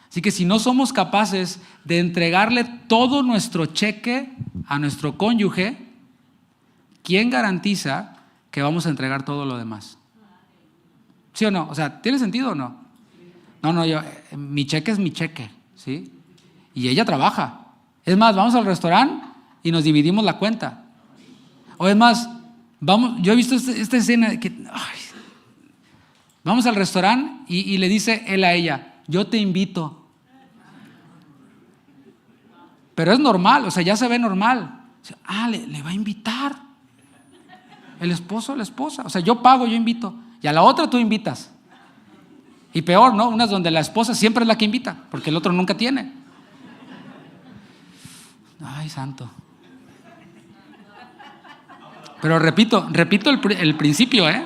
Así que si no somos capaces de entregarle todo nuestro cheque a nuestro cónyuge, ¿quién garantiza que vamos a entregar todo lo demás? ¿Sí o no? O sea, ¿tiene sentido o no? No, mi cheque es mi cheque, ¿sí? Y ella trabaja. Es más, vamos al restaurante y nos dividimos la cuenta. O es más, yo he visto esta escena de que vamos al restaurante y le dice él a ella, yo te invito. Pero es normal, o sea, ya se ve normal. Le va a invitar. El esposo, la esposa. O sea, yo pago, yo invito. Y a la otra tú invitas. Y peor, ¿no? Unas donde la esposa siempre es la que invita, porque el otro nunca tiene. Ay, santo. Pero repito el principio, ¿eh?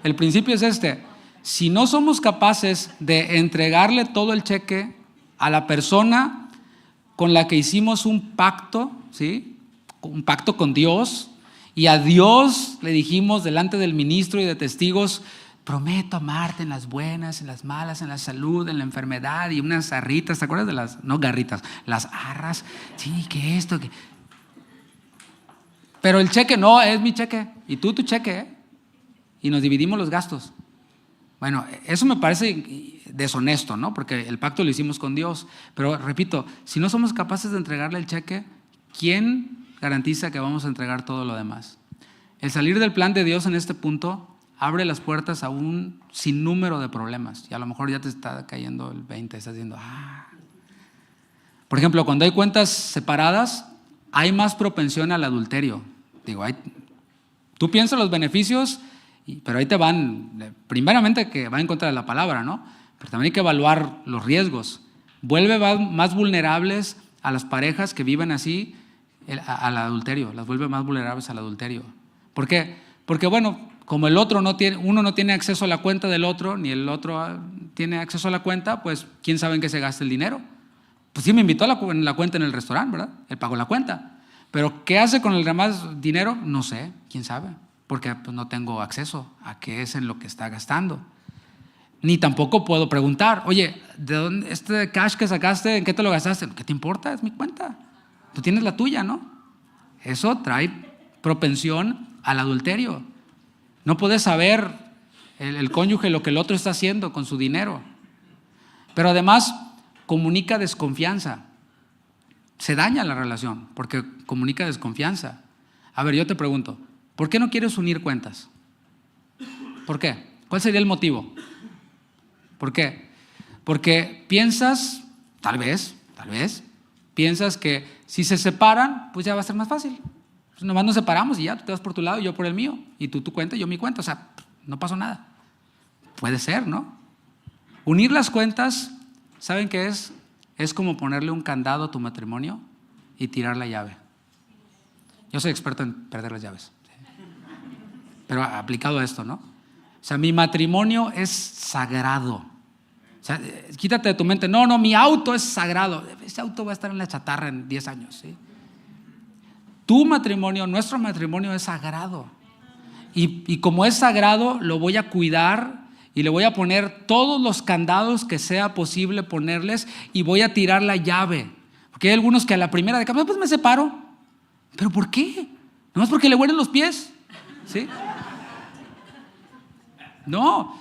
El principio es este. Si no somos capaces de entregarle todo el cheque a la persona con la que hicimos un pacto, ¿sí? Un pacto con Dios, y a Dios le dijimos delante del ministro y de testigos, prometo amarte en las buenas, en las malas, en la salud, en la enfermedad, y unas zarritas, ¿te acuerdas de las, no garritas, las arras? Sí, que esto, que... Pero el cheque no, es mi cheque, y tú tu cheque, ¿eh? Y nos dividimos los gastos. Bueno, eso me parece deshonesto, ¿no? Porque el pacto lo hicimos con Dios. Pero repito, si no somos capaces de entregarle el cheque, ¿quién garantiza que vamos a entregar todo lo demás? El salir del plan de Dios en este punto abre las puertas a un sinnúmero de problemas. Y a lo mejor ya te está cayendo el 20, estás diciendo, Por ejemplo, cuando hay cuentas separadas, hay más propensión al adulterio. Digo, tú piensas los beneficios, pero ahí te van, primeramente que va en contra de la palabra, ¿no? Pero también hay que evaluar los riesgos. Vuelve más vulnerables a las parejas que viven así al adulterio, las vuelve más vulnerables al adulterio. ¿Por qué? Porque bueno, como uno no tiene acceso a la cuenta del otro, ni el otro tiene acceso a la cuenta, pues quién sabe en qué se gasta el dinero. Pues sí me invitó a la cuenta en el restaurante, ¿verdad? Él pagó la cuenta. Pero ¿qué hace con el demás dinero? No sé, quién sabe. Porque pues, no tengo acceso a qué es en lo que está gastando. Ni tampoco puedo preguntar, oye, ¿de dónde este cash que sacaste, en qué te lo gastaste? ¿Qué te importa? Es mi cuenta. Tú tienes la tuya, ¿no? Eso trae propensión al adulterio. No puedes saber el cónyuge lo que el otro está haciendo con su dinero. Pero además comunica desconfianza. Se daña la relación porque comunica desconfianza. A ver, yo te pregunto, ¿por qué no quieres unir cuentas? ¿Por qué? ¿Cuál sería el motivo? ¿Por qué? Porque piensas, tal vez, piensas que si se separan, pues ya va a ser más fácil. Pues nomás nos separamos y ya, tú te vas por tu lado y yo por el mío. Y tú tu cuenta y yo mi cuenta. O sea, no pasó nada. Puede ser, ¿no? Unir las cuentas, ¿saben qué es? Es como ponerle un candado a tu matrimonio y tirar la llave. Yo soy experto en perder las llaves. Pero aplicado a esto, ¿no? O sea, mi matrimonio es sagrado. O sea, quítate de tu mente, no, mi auto es sagrado. Ese auto va a estar en la chatarra en 10 años, ¿sí? Tu matrimonio, nuestro matrimonio es sagrado. Y como es sagrado, lo voy a cuidar y le voy a poner todos los candados que sea posible ponerles y voy a tirar la llave. Porque hay algunos que a la primera de cambio, pues me separo. ¿Pero por qué? ¿Nomás porque le huelen los pies? ¿Sí? No,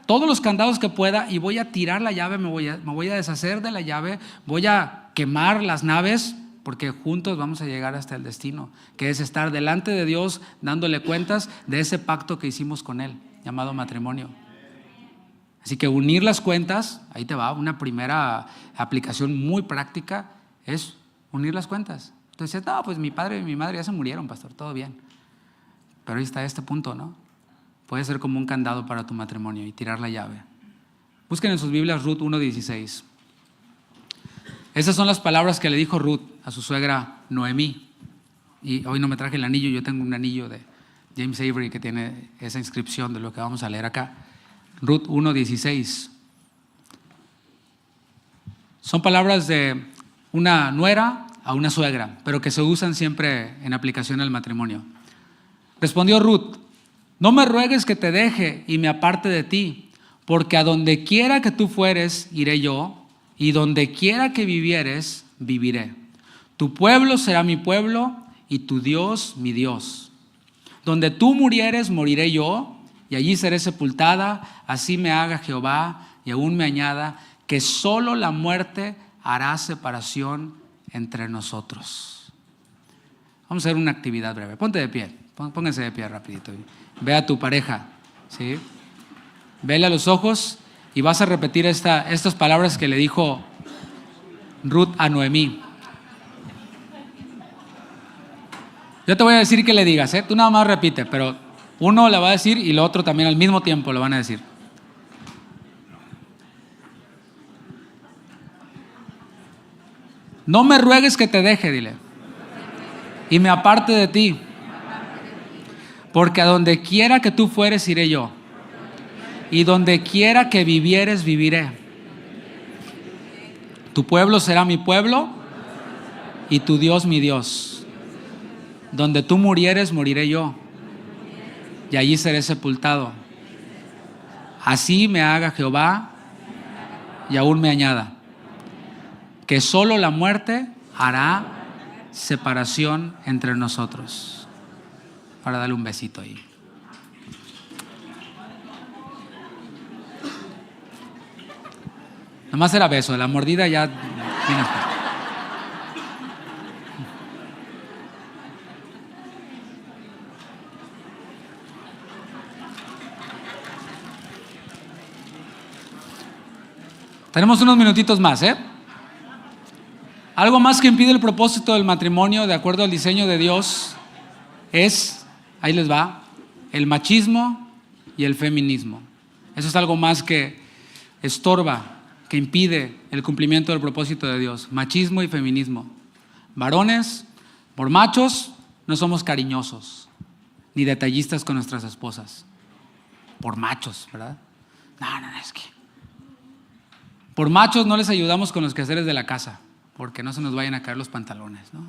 todos los candados que pueda y voy a tirar la llave, me voy a deshacer de la llave, voy a quemar las naves porque juntos vamos a llegar hasta el destino, que es estar delante de Dios dándole cuentas de ese pacto que hicimos con Él, llamado matrimonio. Así que unir las cuentas, ahí te va, una primera aplicación muy práctica es unir las cuentas. Entonces, no, pues mi padre y mi madre ya se murieron, pastor, todo bien. Pero ahí está este punto, ¿no? Puede ser como un candado para tu matrimonio y tirar la llave. Busquen en sus Biblias Ruth 1:16. Esas son las palabras que le dijo Ruth a su suegra Noemí. Y hoy no me traje el anillo, yo tengo un anillo de James Avery que tiene esa inscripción de lo que vamos a leer acá. Ruth 1:16. Son palabras de una nuera a una suegra, pero que se usan siempre en aplicación al matrimonio. Respondió Ruth: no me ruegues que te deje y me aparte de ti, porque a donde quiera que tú fueres, iré yo, y donde quiera que vivieres, viviré. Tu pueblo será mi pueblo y tu Dios mi Dios. Donde tú murieres, moriré yo, y allí seré sepultada. Así me haga Jehová y aún me añada, que solo la muerte hará separación entre nosotros. Vamos a hacer una actividad breve. Ponte de pie, pónganse de pie rapidito. Ve a tu pareja, ¿sí? Vele a los ojos y vas a repetir estas palabras que le dijo Ruth a Noemí. Yo te voy a decir que le digas, tú nada más repite, pero uno le va a decir y el otro también al mismo tiempo lo van a decir. No me ruegues que te deje, dile, y me aparte de ti, porque a donde quiera que tú fueres iré yo, y donde quiera que vivieres viviré. Tu pueblo será mi pueblo y tu Dios mi Dios. Donde tú murieres moriré yo, y allí seré sepultado. Así me haga Jehová y aún me añada, que solo la muerte hará separación entre nosotros. Para darle un besito ahí. Nomás era beso, la mordida ya viene después. Tenemos unos minutitos más, ¿eh? Algo más que impide el propósito del matrimonio, de acuerdo al diseño de Dios, es, ahí les va, el machismo y el feminismo. Eso es algo más que estorba, que impide el cumplimiento del propósito de Dios. Machismo y feminismo. Varones, por machos, no somos cariñosos ni detallistas con nuestras esposas. Por machos, ¿verdad? No, es que por machos no les ayudamos con los quehaceres de la casa, porque no se nos vayan a caer los pantalones, ¿no?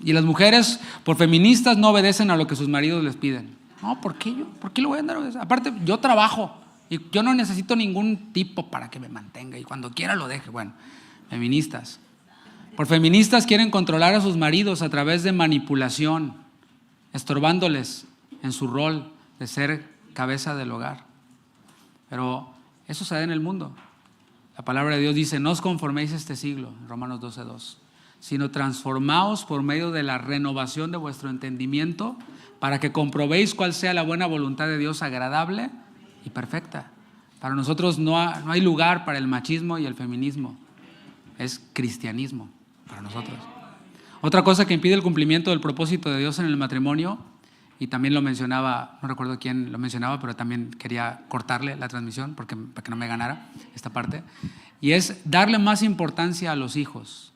Y las mujeres, por feministas, no obedecen a lo que sus maridos les piden. No, ¿por qué yo? ¿Por qué le voy a andar obedeciendo? Aparte, yo trabajo y yo no necesito ningún tipo para que me mantenga y cuando quiera lo deje. Bueno, feministas. Por feministas quieren controlar a sus maridos a través de manipulación, estorbándoles en su rol de ser cabeza del hogar. Pero eso se da en el mundo. La palabra de Dios dice, no os conforméis a este siglo, Romanos 12:2, sino transformaos por medio de la renovación de vuestro entendimiento para que comprobéis cuál sea la buena voluntad de Dios, agradable y perfecta. Para nosotros no hay lugar para el machismo y el feminismo. Es cristianismo para nosotros. Otra cosa que impide el cumplimiento del propósito de Dios en el matrimonio, y también lo mencionaba, no recuerdo quién lo mencionaba, pero también quería cortarle la transmisión para que no me ganara esta parte, y es darle más importancia a los hijos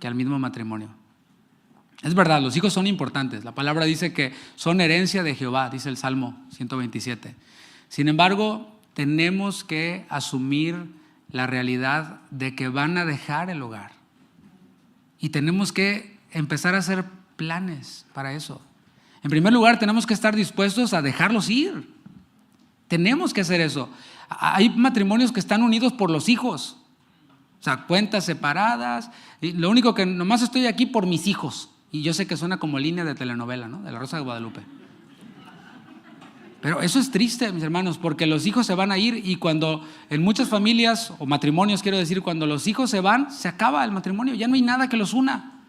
que al mismo matrimonio. Es verdad, los hijos son importantes. La palabra dice que son herencia de Jehová, dice el Salmo 127. Sin embargo, tenemos que asumir la realidad de que van a dejar el hogar. Y tenemos que empezar a hacer planes para eso. En primer lugar, tenemos que estar dispuestos a dejarlos ir. Tenemos que hacer eso. Hay matrimonios que están unidos por los hijos. O sea, cuentas separadas. Y lo único que nomás estoy aquí por mis hijos. Y yo sé que suena como línea de telenovela, ¿no? De La Rosa de Guadalupe. Pero eso es triste, mis hermanos, porque los hijos se van a ir y cuando en muchas familias o matrimonios, quiero decir, cuando los hijos se van, se acaba el matrimonio. Ya no hay nada que los una.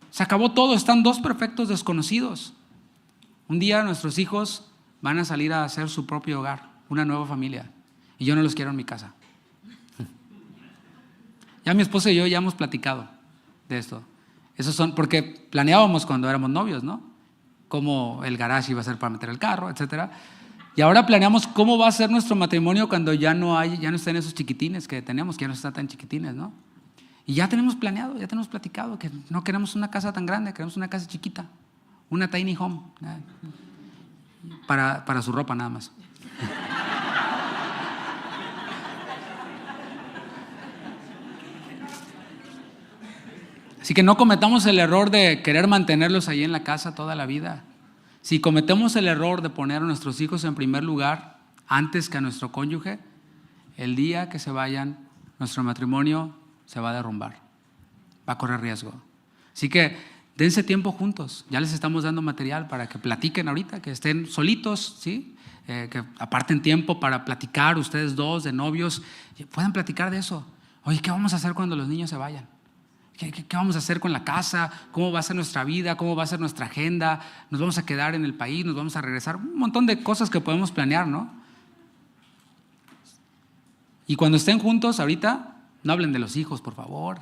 Se acabó todo. Están dos perfectos desconocidos. Un día nuestros hijos van a salir a hacer su propio hogar, una nueva familia. Y yo no los quiero en mi casa. Ya mi esposa y yo ya hemos platicado de esto. Esos son, porque planeábamos cuando éramos novios, ¿no? Cómo el garage iba a ser para meter el carro, etcétera. Y ahora planeamos cómo va a ser nuestro matrimonio cuando ya no estén esos chiquitines que tenemos, que ya no están tan chiquitines, ¿no? Y ya tenemos planeado, ya tenemos platicado que no queremos una casa tan grande, queremos una casa chiquita. Una tiny home, para su ropa nada más. Así que no cometamos el error de querer mantenerlos ahí en la casa toda la vida. Si cometemos el error de poner a nuestros hijos en primer lugar antes que a nuestro cónyuge, el día que se vayan, nuestro matrimonio se va a derrumbar, va a correr riesgo. Así que dense tiempo juntos. Ya les estamos dando material para que platiquen ahorita, que estén solitos, ¿sí? Que aparten tiempo para platicar ustedes dos de novios. Puedan platicar de eso. Oye, ¿qué vamos a hacer cuando los niños se vayan? ¿Qué vamos a hacer con la casa? ¿Cómo va a ser nuestra vida? ¿Cómo va a ser nuestra agenda? ¿Nos vamos a quedar en el país? ¿Nos vamos a regresar? Un montón de cosas que podemos planear, ¿no? Y cuando estén juntos ahorita, no hablen de los hijos, por favor.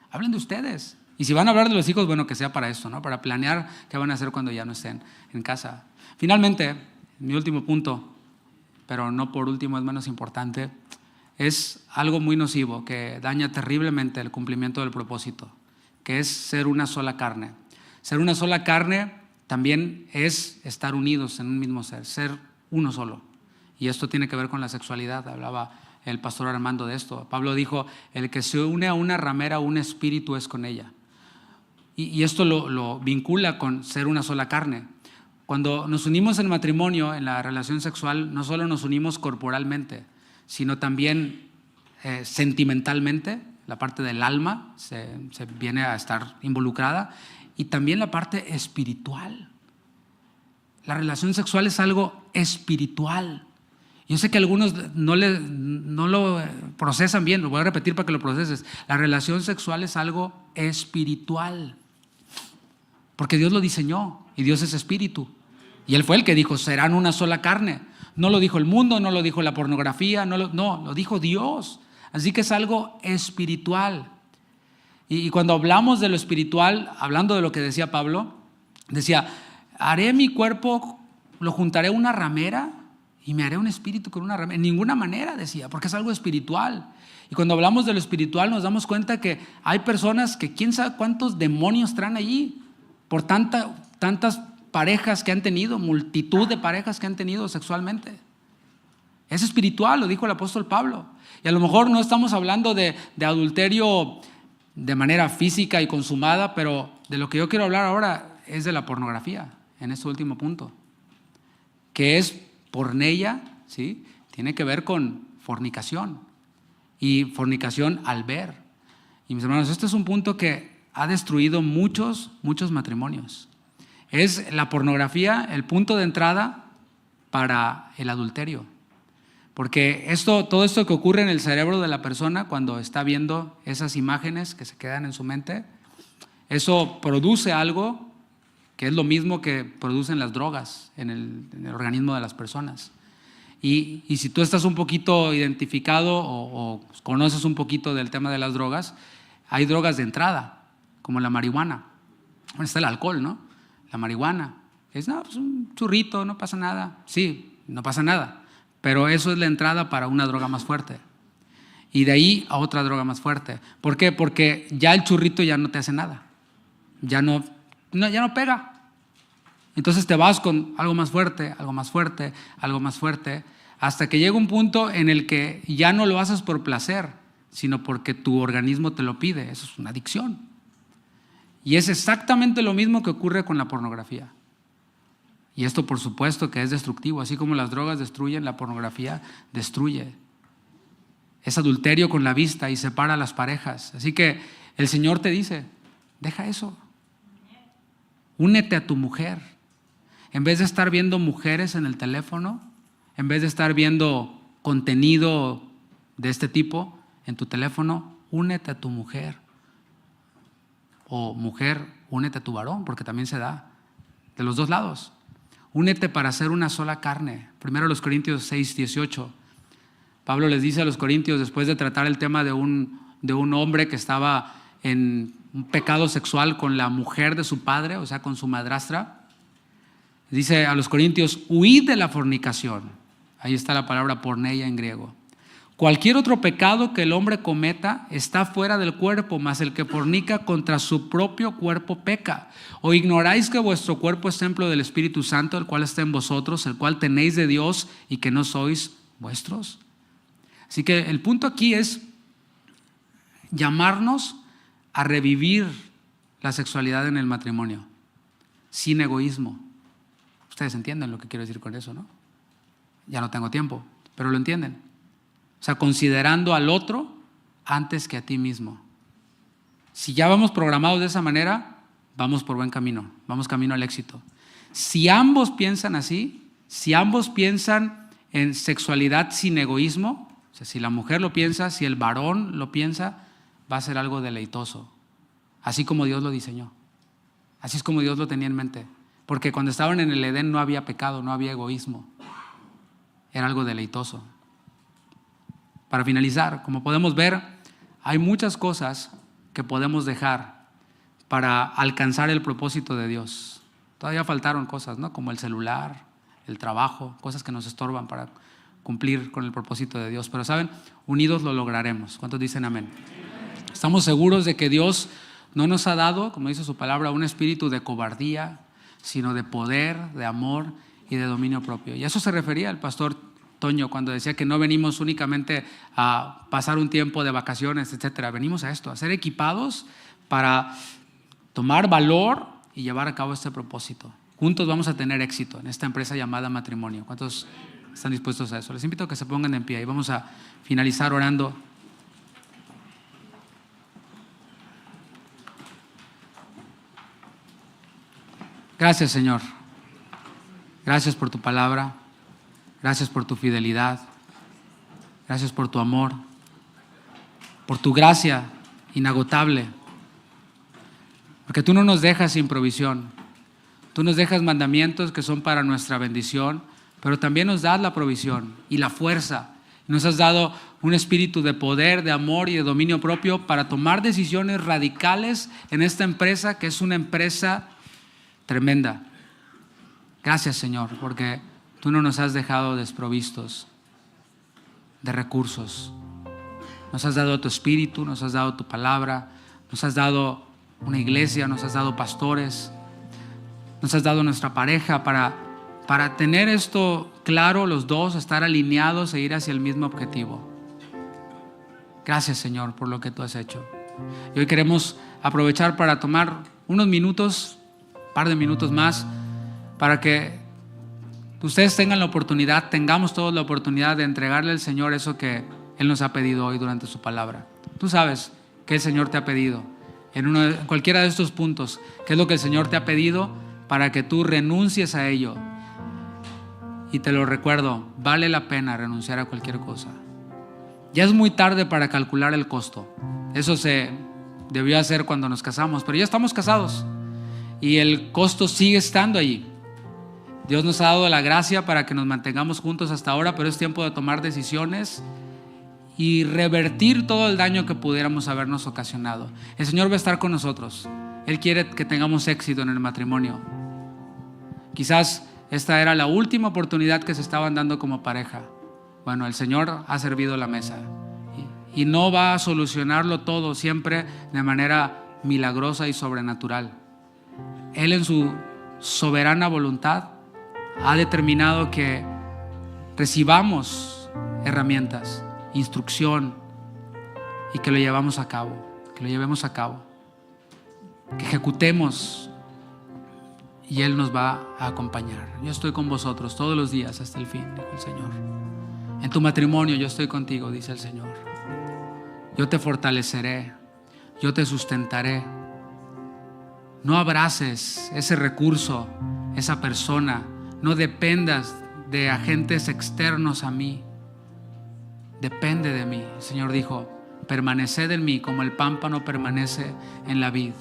Hablen de ustedes. Y si van a hablar de los hijos, bueno, que sea para eso, ¿no? Para planear qué van a hacer cuando ya no estén en casa. Finalmente, mi último punto, pero no por último es menos importante, es algo muy nocivo que daña terriblemente el cumplimiento del propósito, que es ser una sola carne. Ser una sola carne también es estar unidos en un mismo ser uno solo. Y esto tiene que ver con la sexualidad. Hablaba el pastor Armando de esto. Pablo dijo, el que se une a una ramera, un espíritu es con ella. Y esto lo vincula con ser una sola carne. Cuando nos unimos en matrimonio, en la relación sexual, no solo nos unimos corporalmente, sino también sentimentalmente. La parte del alma se viene a estar involucrada, y también la parte espiritual. La relación sexual es algo espiritual. Yo sé que algunos no lo procesan bien, lo voy a repetir para que lo proceses. La relación sexual es algo espiritual, porque Dios lo diseñó y Dios es espíritu. Y Él fue el que dijo, serán una sola carne. No lo dijo el mundo, no lo dijo la pornografía, no, lo dijo Dios. Así que es algo espiritual. Y cuando hablamos de lo espiritual, hablando de lo que decía Pablo, decía, haré mi cuerpo, lo juntaré a una ramera y me haré un espíritu con una ramera. En ninguna manera, decía, porque es algo espiritual. Y cuando hablamos de lo espiritual nos damos cuenta que hay personas que quién sabe cuántos demonios traen allí por tantas parejas que han tenido, multitud de parejas que han tenido sexualmente. Es espiritual, lo dijo el apóstol Pablo. Y a lo mejor no estamos hablando de adulterio de manera física y consumada, pero de lo que yo quiero hablar ahora es de la pornografía, en este último punto, que es porneia, ¿sí? Tiene que ver con fornicación, y fornicación al ver. Y mis hermanos, este es un punto que ha destruido muchos matrimonios. Es la pornografía el punto de entrada para el adulterio. Porque todo esto que ocurre en el cerebro de la persona cuando está viendo esas imágenes que se quedan en su mente, eso produce algo que es lo mismo que producen las drogas en el organismo de las personas. Y si tú estás un poquito identificado o conoces un poquito del tema de las drogas, hay drogas de entrada, como la marihuana. Bueno, está el alcohol, ¿no? La marihuana. Es pues un churrito, no pasa nada. Sí, no pasa nada. Pero eso es la entrada para una droga más fuerte. Y de ahí a otra droga más fuerte. ¿Por qué? Porque ya el churrito ya no te hace nada. Ya no pega. Entonces te vas con algo más fuerte, algo más fuerte, algo más fuerte, hasta que llega un punto en el que ya no lo haces por placer, sino porque tu organismo te lo pide. Eso es una adicción. Y es exactamente lo mismo que ocurre con la pornografía. Y esto por supuesto que es destructivo, así como las drogas destruyen, la pornografía destruye. Es adulterio con la vista y separa a las parejas. Así que el Señor te dice, deja eso. Únete a tu mujer. En vez de estar viendo mujeres en el teléfono, en vez de estar viendo contenido de este tipo en tu teléfono, únete a tu mujer. O mujer, únete a tu varón, porque también se da de los dos lados. Únete para ser una sola carne. Primero los Corintios 6:18. Pablo les dice a los corintios, después de tratar el tema de un hombre que estaba en un pecado sexual con la mujer de su padre, o sea, con su madrastra, dice a los corintios, huid de la fornicación. Ahí está la palabra porneia en griego. Cualquier otro pecado que el hombre cometa está fuera del cuerpo, mas el que fornica contra su propio cuerpo peca. ¿O ignoráis que vuestro cuerpo es templo del Espíritu Santo, el cual está en vosotros, el cual tenéis de Dios y que no sois vuestros? Así que el punto aquí es llamarnos a revivir la sexualidad en el matrimonio, sin egoísmo. Ustedes entienden lo que quiero decir con eso, ¿no? Ya no tengo tiempo, pero lo entienden. O sea, considerando al otro antes que a ti mismo. Si ya vamos programados de esa manera, vamos por buen camino, vamos camino al éxito. Si ambos piensan así, si ambos piensan en sexualidad sin egoísmo, o sea, si la mujer lo piensa, si el varón lo piensa, va a ser algo deleitoso, así como Dios lo diseñó. Así es como Dios lo tenía en mente. Porque cuando estaban en el Edén no había pecado, no había egoísmo. Era algo deleitoso. Para finalizar, como podemos ver, hay muchas cosas que podemos dejar para alcanzar el propósito de Dios. Todavía faltaron cosas, ¿no? Como el celular, el trabajo, cosas que nos estorban para cumplir con el propósito de Dios. Pero saben, unidos lo lograremos. ¿Cuántos dicen amén? Estamos seguros de que Dios no nos ha dado, como dice su palabra, un espíritu de cobardía, sino de poder, de amor y de dominio propio. Y a eso se refería el pastor Toño cuando decía que no venimos únicamente a pasar un tiempo de vacaciones, etcétera. Venimos a esto, a ser equipados para tomar valor y llevar a cabo este propósito. juntos vamos a tener éxito en esta empresa llamada matrimonio. ¿Cuántos están dispuestos a eso? Les invito a que se pongan en pie y vamos a finalizar orando. Gracias, Señor. Gracias por tu palabra. Gracias por tu fidelidad. Gracias por tu amor. Por tu gracia inagotable. Porque tú no nos dejas sin provisión. Tú nos dejas mandamientos que son para nuestra bendición, pero también nos das la provisión y la fuerza. Nos has dado un espíritu de poder, de amor y de dominio propio para tomar decisiones radicales en esta empresa, que es una empresa tremenda. Gracias, Señor, porque tú no nos has dejado desprovistos de recursos. Nos has dado tu espíritu, nos has dado tu palabra, nos has dado una iglesia, nos has dado pastores, nos has dado nuestra pareja para tener esto claro, los dos, estar alineados e ir hacia el mismo objetivo. Gracias, Señor, por lo que tú has hecho. Y hoy queremos aprovechar para tomar unos minutos, un par de minutos más, para que ustedes tengan la oportunidad, tengamos todos la oportunidad de entregarle al Señor eso que Él nos ha pedido hoy durante su palabra. Tú sabes que el Señor te ha pedido en cualquiera de estos puntos, qué es lo que el Señor te ha pedido para que tú renuncies a ello. Y te lo recuerdo, vale la pena renunciar a cualquier cosa. Ya es muy tarde para calcular el costo. Eso se debió hacer cuando nos casamos, pero ya estamos casados y el costo sigue estando allí. Dios nos ha dado la gracia para que nos mantengamos juntos hasta ahora, pero es tiempo de tomar decisiones y revertir todo el daño que pudiéramos habernos ocasionado. El Señor va a estar con nosotros. Él quiere que tengamos éxito en el matrimonio. Quizás esta era la última oportunidad que se estaban dando como pareja. Bueno, el Señor ha servido la mesa y no va a solucionarlo todo siempre de manera milagrosa y sobrenatural. Él en su soberana voluntad ha determinado que recibamos herramientas, instrucción y que lo llevemos a cabo, que ejecutemos y Él nos va a acompañar. Yo estoy con vosotros todos los días hasta el fin, dijo el Señor. En tu matrimonio yo estoy contigo, dice el Señor. Yo te fortaleceré, yo te sustentaré. No abraces ese recurso, esa persona. No dependas de agentes externos a mí. Depende de mí. El Señor dijo, permaneced en mí como el pámpano permanece en la vid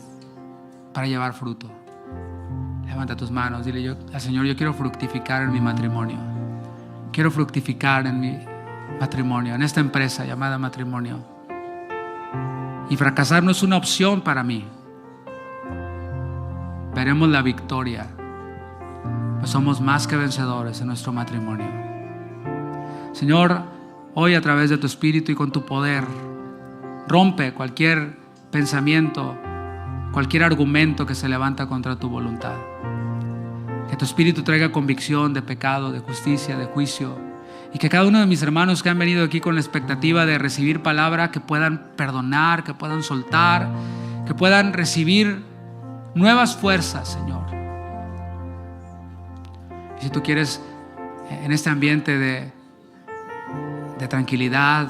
para llevar fruto. Levanta tus manos, dile al Señor, yo quiero fructificar en mi matrimonio. Quiero fructificar en mi matrimonio, en esta empresa llamada matrimonio. Y fracasar no es una opción para mí. Veremos la victoria. Pues somos más que vencedores en nuestro matrimonio. Señor, hoy a través de tu Espíritu y con tu poder, rompe cualquier pensamiento, cualquier argumento que se levanta contra tu voluntad. Que tu Espíritu traiga convicción de pecado, de justicia, de juicio. Y que cada uno de mis hermanos que han venido aquí con la expectativa de recibir palabra, que puedan perdonar, que puedan soltar, que puedan recibir nuevas fuerzas, Señor. Y si tú quieres, en este ambiente de tranquilidad,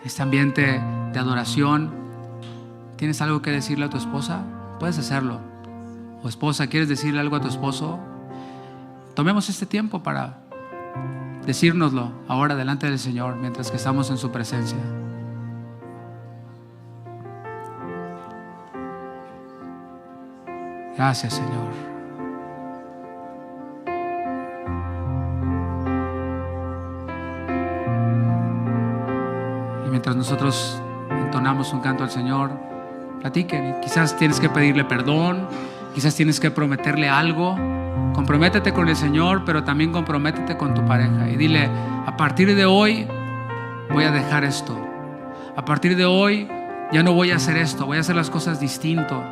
este ambiente de adoración, ¿tienes algo que decirle a tu esposa? Puedes hacerlo. O esposa, ¿quieres decirle algo a tu esposo? Tomemos este tiempo para decírnoslo ahora delante del Señor mientras que estamos en su presencia. Gracias, Señor. Y mientras nosotros entonamos un canto al Señor, platiquen. Quizás tienes que pedirle perdón, quizás tienes que prometerle algo. Comprométete con el Señor, pero también comprométete con tu pareja y dile, a partir de hoy voy a dejar esto. A partir de hoy ya no voy a hacer esto, voy a hacer las cosas distinto.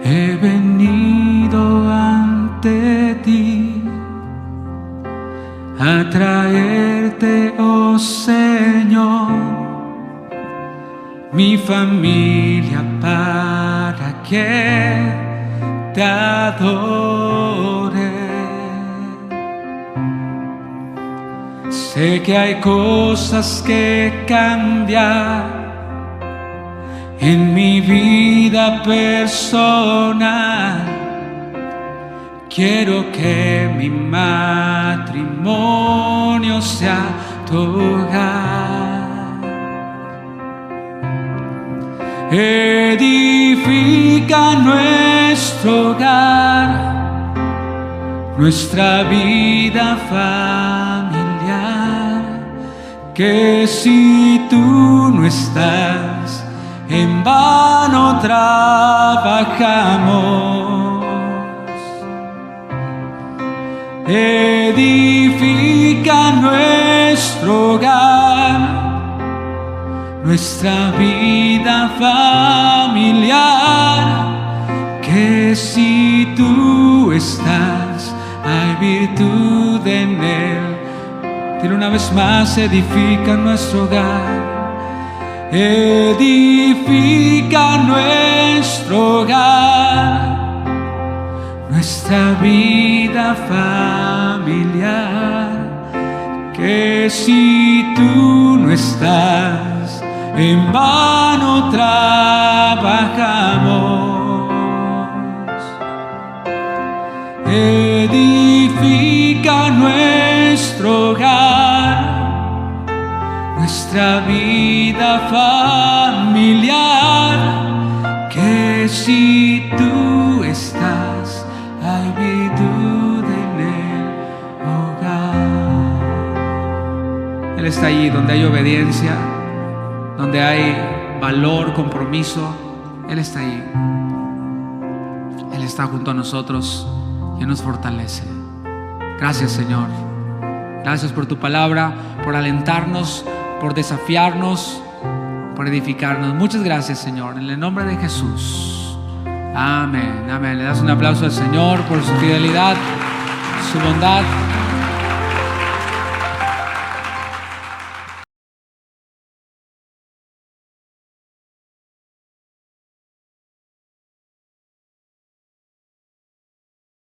He venido ante ti a traerte, oh Señor, mi familia para que te adore. Sé que hay cosas que cambiar en mi vida personal. Quiero que mi matrimonio sea tu hogar. Edifica nuestro hogar, nuestra vida familiar, que si tú no estás, en vano trabajamos. Edifica nuestro hogar, nuestra vida familiar, que si tú estás, hay virtud en él. Dile una vez más: edifica nuestro hogar. Edifica nuestro hogar, nuestra vida familiar, que si tú no estás, en vano trabajamos. Edifica nuestro hogar, nuestra vida familiar, que si tú estás, hay virtud en el hogar. Él está allí donde hay obediencia, donde hay valor, compromiso. Él está allí. Él está junto a nosotros y nos fortalece. Gracias, Señor. Gracias por tu palabra, por alentarnos, por desafiarnos, por edificarnos. Muchas gracias, Señor, en el nombre de Jesús. Amén, amén. Le das un aplauso al Señor por su fidelidad, su bondad.